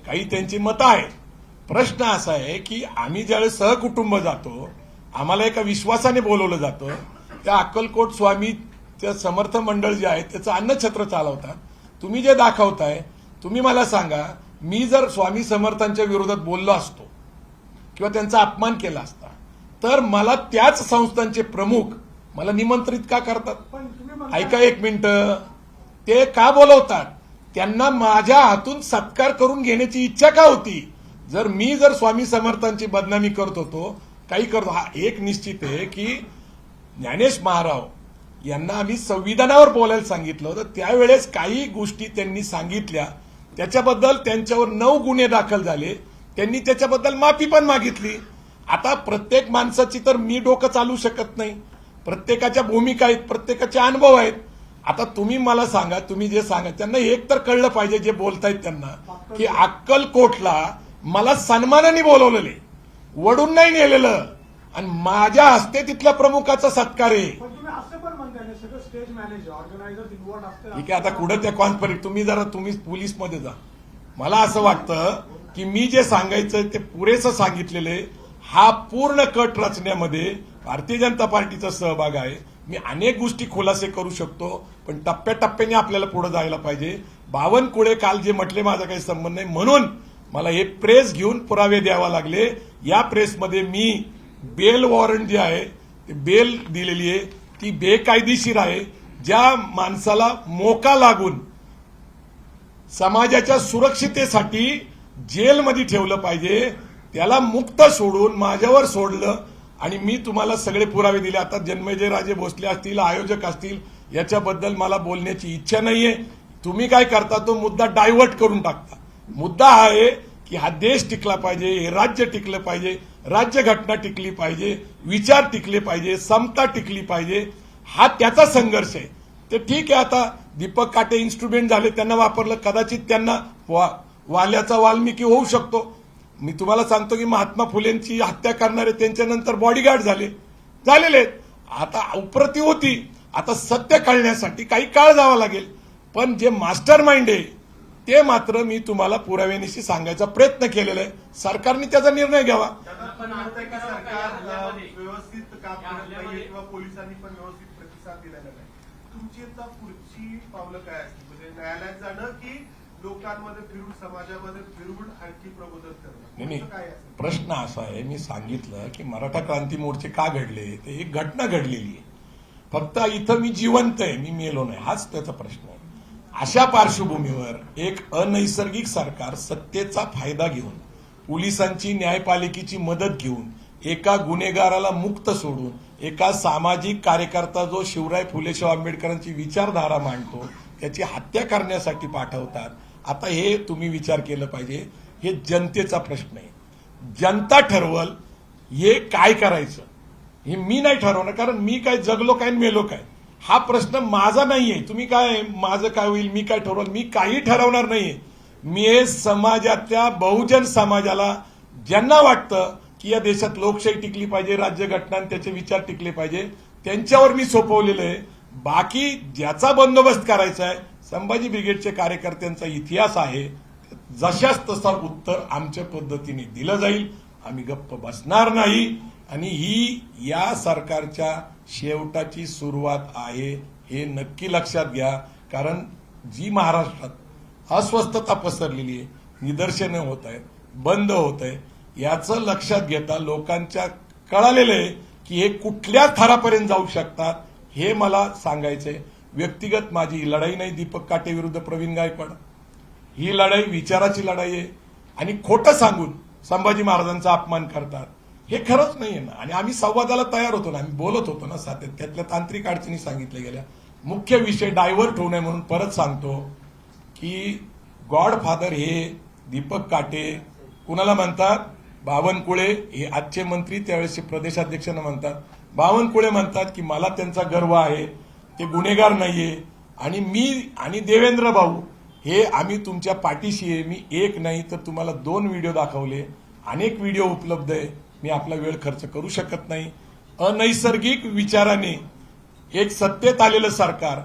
काही त्यांची मतं आहेत. प्रश्न असा आहे की आम्ही ज्यावेळेस सहकुटुंब जातो, आम्हाला एका विश्वासाने बोलवलं जातं. त्या अक्कलकोट स्वामीचं समर्थ मंडळ जे आहे त्याचं अन्नछत्र चालवतात. तुम्ही जे दाखवताय, तुम्ही मला सांगा, मी जर स्वामी समर्थांच्या विरोधात बोललो असतो किंवा त्यांचा अपमान केला असता तर मला त्याच संस्थांचे प्रमुख मला निमंत्रित का करतात? ऐका एक मिनिट, ते का बोलवतात? त्यांना माझ्या हातून सत्कार करून घेण्याची इच्छा का होती? जर स्वामी समर्थांची बदनामी करत होतो, काही करतो, हा एक निश्चित आहे की ज्ञानेश महाराव यांना आम्ही संविधानावर बोलायला सांगितलं होतं, त्यावेळेस काही गोष्टी त्यांनी सांगितल्या, त्याच्याबद्दल त्यांच्यावर 9 गुन्हे दाखल झाले, त्यांनी त्याच्याबद्दल माफी पण मागितली. आता प्रत्येक माणसाची तर मी डोकं चालू शकत नाही, प्रत्येकाच्या भूमिका आहेत, प्रत्येकाचे अनुभव आहेत. आता तुम्ही मला सांगा, तुम्ही जे सांगा त्यांना एक तर कळलं पाहिजे जे बोलतायत त्यांना, की अक्कलकोटला मला सन्मानाने बोलवलेले, वडून नाही नेलेलं, आणि माझ्या हस्ते तिथल्या प्रमुखाचा सत्कार आहे. पण तुम्ही असं पण म्हणताय ना, सगळं स्टेज मॅनेजर ऑर्गनायझर इन्व्हॉल्व असते. ठीक आहे, आता कुठं त्या कॉन्फरन्स तुम्ही पोलीसमध्ये जा. मला असं वाटतं की मी जे सांगायचं ते पुरेसं सांगितलेलं आहे. हा पूर्ण कट रचण्यामध्ये भारतीय जनता पार्टीचा सहभाग आहे. मी अनेक गोष्टी खुलासे करू शकतो, पण टप्प्याटप्प्याने आपल्याला पुढे जायला पाहिजे. बावनकुळे काल जे म्हटले माझा काही संबंध नाही, म्हणून मला हे प्रेस घेऊन पुरावे द्यावा लागले. या प्रेसमध्ये मी बेल वॉरंट जे आहे ते बेल दिलेली आहे, ती बेकायदेशीर आहे. ज्या माणसाला मोका लागून समाजाच्या सुरक्षितेसाठी जेलमध्ये ठेवलं पाहिजे, त्याला मुक्त सोडून माझ्यावर सोडलं, आणि मी तुम्हाला सगळे पुरावे दिले. आता जन्मेजय राजे भोसले असतील, आयोजक असतील, याच्याबद्दल मला बोलण्याची इच्छा नाहीये. तुम्ही काय करता, तो मुद्दा डायव्हर्ट करून टाकता. मुद्दा हा आहे की हा देश टिकला पाहिजे, हे राज्य टिकलं पाहिजे, राज्यघटना टिकली पाहिजे, विचार टिकले पाहिजे, समता टिकली पाहिजे. हा त्याचा संघर्ष आहे. ते ठीक आहे, आता दीपक काटे इन्स्ट्रुमेंट झाले, त्यांना वापरलं, कदाचित त्यांना वाल्याचा वाल्मिकी होऊ शकतो. मी तुम्हाला सांगतो की महात्मा फुलेंची हत्या करणारे त्यांच्यानंतर बॉडीगार्ड झालेले. आता उपरती होती, आता सत्य कळण्यासाठी काही काळ जावा लागेल, पण जे मास्टर माइंड आहे ते मात्र मी तुम्हाला पुराव्यानिशी सांगायचा प्रयत्न केलेला आहे. सरकारने त्याचा निर्णय घ्यावा. पण आता की सरकार व्यवस्थित काम करत नाहीये किंवा पोलिसांनी पण व्यवस्थित प्रतिसाद दिलेला नाही. तुमची आता पुढची पावलं काय असतील? म्हणजे न्यायालयात जाणं की लोकांमध्ये फिरून, समाजामध्ये फिरून आणखी प्रबोधन करणं? नाही, काय असेल? प्रश्न असा आहे, मी सांगितलं की मराठा क्रांती मोर्चे का घडले, ते एक घटना घडलेली आहे. फक्त इथं मी जिवंत आहे, मी मेलो नाही, हाच त्याचा प्रश्न आहे. अशा पार्श्वभूमीवर एक अनैसर्गिक सरकार सत्तेचा फायदा घेऊन, पोलिसांची, न्यायपालिकेची मदत घेऊन, एका गुन्हेगाराला मुक्त सोडून, एका सामाजिक कार्यकर्ता जो शिवराय फुले शाहू आंबेडकरांची विचारधारा मांडतो त्याची हत्या करण्यासाठी पाठवतात. आता हे तुम्ही विचार केलं पाहिजे, हे जनतेचा प्रश्न आहे. जनता ठरवल हे काय करायचं, हे मी नाही ठरवणार, कारण मी काय जगलो काय मेलो काय हा प्रश्न माझा नाहीये. तुम्ही काय, माझं काय होईल, मी काय ठरवल, मी काही ठरवणार नाहीये. मी समाजातल्या बहुजन समाजाला ज्यांना वाटतं की या देशात लोकशाही टिकली पाहिजे, राज्यघटना आणि त्याचे विचार टिकले पाहिजे, त्यांच्यावर मी सोपवलेलं आहे. बाकी ज्याचा बंदोबस्त करायचा आहे, संभाजी ब्रिगेडच्या कार्यकर्त्यांचा इतिहास आहे, जशाच तसा उत्तर आमच्या पद्धतीने दिलं जाईल. आम्ही गप्प बसणार नाही, आणि ही या सरकारच्या शेवटाची सुरुवात आहे, हे नक्की लक्षात घ्या. कारण जी महाराष्ट्रात अस्वस्थता पसरलेली आहे, निदर्शनं होत आहेत, बंद होत आहे, याचं लक्षात घेता लोकांच्या कळालेलं आहे की हे कुठल्या थरापर्यंत जाऊ शकतात, हे मला सांगायचंय. व्यक्तिगत माझी ही लढाई नाही दीपक काटे विरुद्ध प्रवीण गायकवाड, ही लढाई विचाराची लढाई आहे. आणि खोटं सांगून संभाजी महाराजांचा अपमान करतात, हे खरंच नाहीये ना. आणि आम्ही संवादाला तयार होतो ना, आम्ही बोलत होतो ना सातत्यात, त्यातल्या तांत्रिक अडचणी सांगितल्या गेल्या. मुख्य विषय डायव्हर्ट होऊ नये म्हणून परत सांगतो की गॉडफादर हे दीपक काटे कुणाला म्हणतात, बावनकुळे हे आजचे मंत्री, त्यावेळेसचे प्रदेशाध्यक्षांना म्हणतात. बावनकुळे म्हणतात की मला त्यांचा गर्व आहे, ते गुन्हेगार नाहीये, आणि मी आणि देवेंद्र भाऊ हे आम्ही तुमच्या पाठीशी आहे. मी एक नाही तर तुम्हाला 2 व्हिडिओ दाखवले, अनेक व्हिडिओ उपलब्ध आहे. मी आपला वेळ खर्च करू शकत नाही. अनैसर्गिक विचाराने एक सत्तेत आलेलं सरकार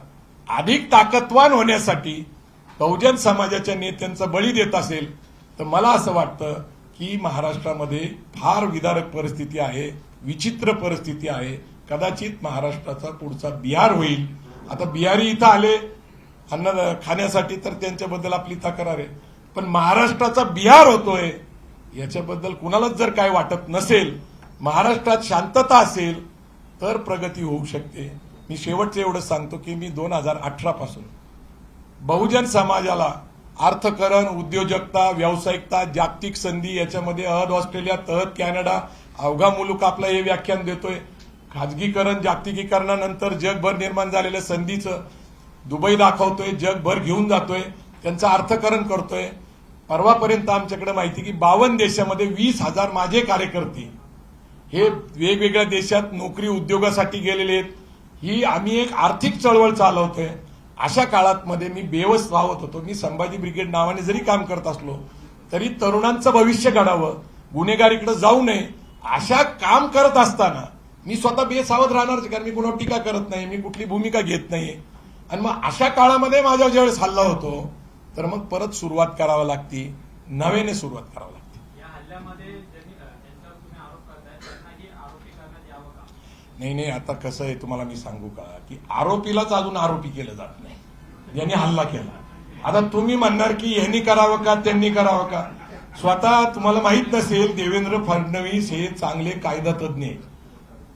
अधिक ताकदवान होण्यासाठी बहुजन समाजाच्या नेत्यांचा बळी देत असेल तर मला असं वाटतं की महाराष्ट्रामध्ये फार विदारक परिस्थिती आहे, विचित्र परिस्थिती आहे. कदाचित महाराष्ट्राचा पुढचा बिहार होईल. आता बिहारी इथं आले अन्न खाण्यासाठी तर त्यांच्याबद्दल आपली तक्रार आहे, पण महाराष्ट्राचा बिहार होतोय याच्याबद्दल कुणालाच जर काय वाटत नसेल, महाराष्ट्रात शांतता असेल तर प्रगती होऊ शकते. मी शेवटचं एवढं सांगतो की मी 2018 पासून बहुजन समाजाला अर्थकरण, उद्योजकता, व्यावसायिकता, जागतिक संधी याच्यामध्ये अहद ऑस्ट्रेलिया, तहद कॅनडा, अवघा मुलूक आपलं हे व्याख्यान देतोय. खाजगीकरण, जागतिकीकरणानंतर जगभर निर्माण झालेल्या संधीचं दुबई दाखवतोय, जगभर घेऊन जातोय, त्यांचं अर्थकरण करतोय. परवापर्यंत आमच्याकडे माहिती की 52 देशामध्ये 20,000 माझे कार्यकर्ते हे वेगवेगळ्या देशात नोकरी उद्योगासाठी गेलेले आहेत. ही आम्ही एक आर्थिक चळवळ चालवतोय. अशा काळात मध्ये मी बेवस राहत होतो. मी संभाजी ब्रिगेड नावाने जरी काम करत असलो तरी तरुणांचं भविष्य घडावं, गुन्हेगारीकडे जाऊ नये, अशा काम करत असताना मी स्वतः बेसावध राहणार, कारण मी कुणावर टीका करत नाही, मी कुठली भूमिका घेत नाही. आणि मग अशा काळामध्ये माझ्यावर ज्यावेळेस हल्ला होतो तर मग परत सुरुवात करावी लागती, नव्याने सुरुवात करावी लागते. या हल्ल्यामध्ये ज्यांच्यावर तुम्ही आरोप करताय त्यांनाही आरोपी करण्यात यावं का? नाही, आता कसं आहे तुम्हाला मी सांगू का, की आरोपीलाच अजून आरोपी केलं जात नाही ज्यांनी हल्ला केला. आता तुम्ही म्हणणार की ह्यांनी करावं का त्यांनी करावं का. स्वतः तुम्हाला माहित नसेल, देवेंद्र फडणवीस हे चांगले कायदा तज्ञ आहेत,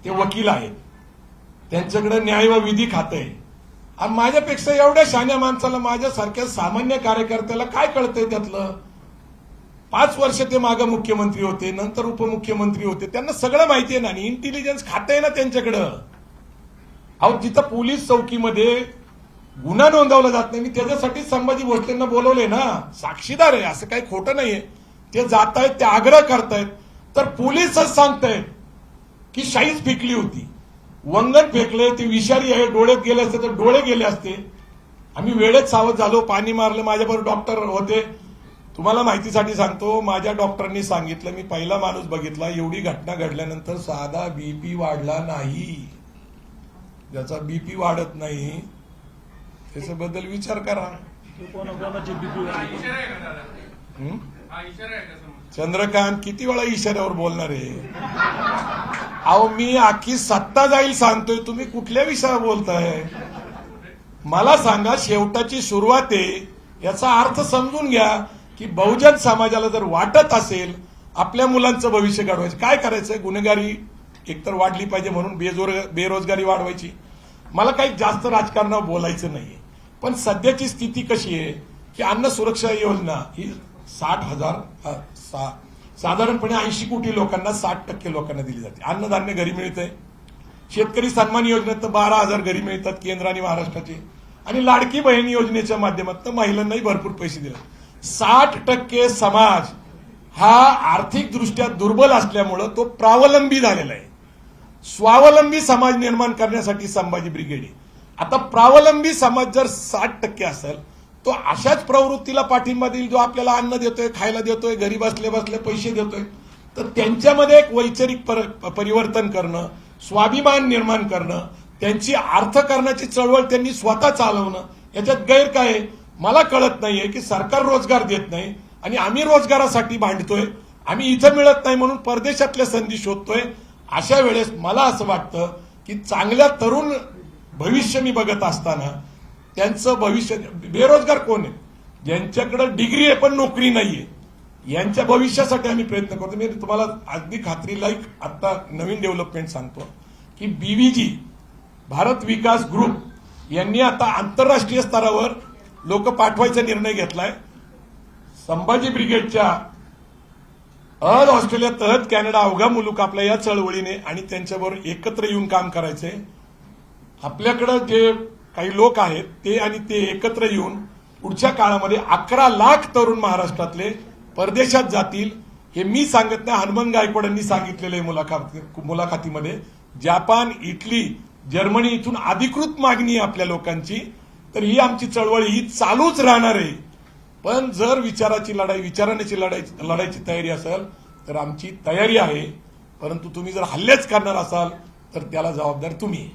ते वकील आहेत, त्यांच्याकडे न्याय व विधी खातं आहे. आणि माझ्यापेक्षा एवढ्या शहाण्या माणसाला, माझ्यासारख्या सामान्य कार्यकर्त्याला काय कळतंय त्यातलं. 5 वर्ष ते मागे मुख्यमंत्री होते, नंतर उपमुख्यमंत्री होते, त्यांना सगळं माहिती आहे ना. आणि इंटेलिजन्स खातं आहे ना त्यांच्याकडं. अहो, तिथं पोलीस चौकीमध्ये गुन्हा नोंदवला जात नाही. मी त्याच्यासाठी संभाजी भोसलेंना बोलवले ना, साक्षीदार आहे, असं काही खोटं नाहीये. ते जात आहेत, ते आग्रह करतायत, तर पोलीसच सांगतायत की शाईच फेकली होती, वंगण फेकले, ते विषारी आहे, डोळ्यात गेले असते तर डोळे गेले असते. आम्ही वेळेत सावध झालो, पाणी मारलं. माझ्याबरोबर डॉक्टर होते. तुम्हाला माहितीसाठी सांगतो, माझ्या डॉक्टरांनी सांगितलं, मी पहिला माणूस बघितला एवढी घटना घडल्यानंतर साधा बीपी वाढला नाही. ज्याचा बीपी वाढत नाही त्याच्याबद्दल विचार करा. हा इशारा आहे का दादा? हा इशारा आहे का समोर? चंद्रकांत किती वेळा इशाऱ्यावर बोलणार आहे. अहो, मी अख्खी सत्ता जाईल सांगतोय, तुम्ही कुठल्या विषयावर बोलताय. मला सांगा, शेवटाची सुरुवात आहे याचा अर्थ समजून घ्या. की बहुजन समाजाला जर वाटत असेल आपल्या मुलांचं भविष्य घडवायचं, काय करायचंय, गुन्हेगारी एकतर वाढली पाहिजे म्हणून बेरोजगारी वाढवायची. मला काही जास्त राजकारणावर बोलायचं नाहीये. पण सध्याची स्थिती कशी आहे की अन्न सुरक्षा योजना ही 60,000 साधारणपणे 80 कोटी लोकांना, 60% लोकांना दिली जाते. अन्नधान्य घरी मिळतंय. शेतकरी सन्मान योजनेत 12,000 घरी मिळतात केंद्र आणि महाराष्ट्राचे. आणि लाडकी बहीण योजनेच्या माध्यमातून महिलांनाही भरपूर पैसे दिले. 60% समाज हा आर्थिकदृष्ट्या दुर्बल असल्यामुळं तो प्रावलंबी झालेला आहे. स्वावलंबी समाज निर्माण करण्यासाठी संभाजी ब्रिगेड आहे. आता प्रावलंबी समाज जर 60% असेल तो अशाच प्रवृत्तीला पाठिंबा देईल जो आपल्याला अन्न देतोय, खायला देतोय, घरी बसले बसले पैसे देतोय. तर त्यांच्यामध्ये एक वैचारिक परिवर्तन करणं, स्वाभिमान निर्माण करणं, त्यांची अर्थकारणाची चळवळ त्यांनी स्वतः चालवणं, याच्यात गैर काय आहे मला कळत नाहीये. की सरकार रोजगार देत नाही आणि आम्ही रोजगारासाठी भांडतोय, आम्ही इथं मिळत नाही म्हणून परदेशातल्या संधी शोधतोय. अशा वेळेस मला असं वाटतं की चांगल्या तरुण भविष्य मी बघत असताना त्यांचं भविष्य, बेरोजगार कोण आहे, ज्यांच्याकडे डिग्री आहे पण नोकरी नाहीये, यांच्या भविष्यासाठी आम्ही प्रयत्न करतो. मी तुम्हाला अगदी खात्रीला एक आता नवीन डेव्हलपमेंट सांगतो की बीव्हीजी भारत विकास ग्रुप यांनी आता आंतरराष्ट्रीय स्तरावर लोक पाठवायचा निर्णय घेतलाय. संभाजी ब्रिगेडच्या अहद ऑस्ट्रेलिया, तहद कॅनडा, अवघा मुलूक आपल्या या चळवळीने आणि त्यांच्याबरोबर एकत्र येऊन काम करायचंय. आपल्याकडे जे काही लोक आहेत ते आणि ते एकत्र येऊन पुढच्या काळामध्ये 11 लाख तरुण महाराष्ट्रातले परदेशात जातील. हे मी सांगत नाही, हनुमान गायकवाडांनी सांगितलेलं आहे मुलाखतीमध्ये. जपान, इटली, जर्मनी इथून अधिकृत मागणी आहे आपल्या लोकांची. तर ही आमची चळवळ ही चालूच राहणार आहे. पण जर विचाराची लढाईची तयारी असेल तर आमची तयारी आहे. परंतु तुम्ही जर हल्लेच करणार असाल तर त्याला जबाबदार तुम्ही.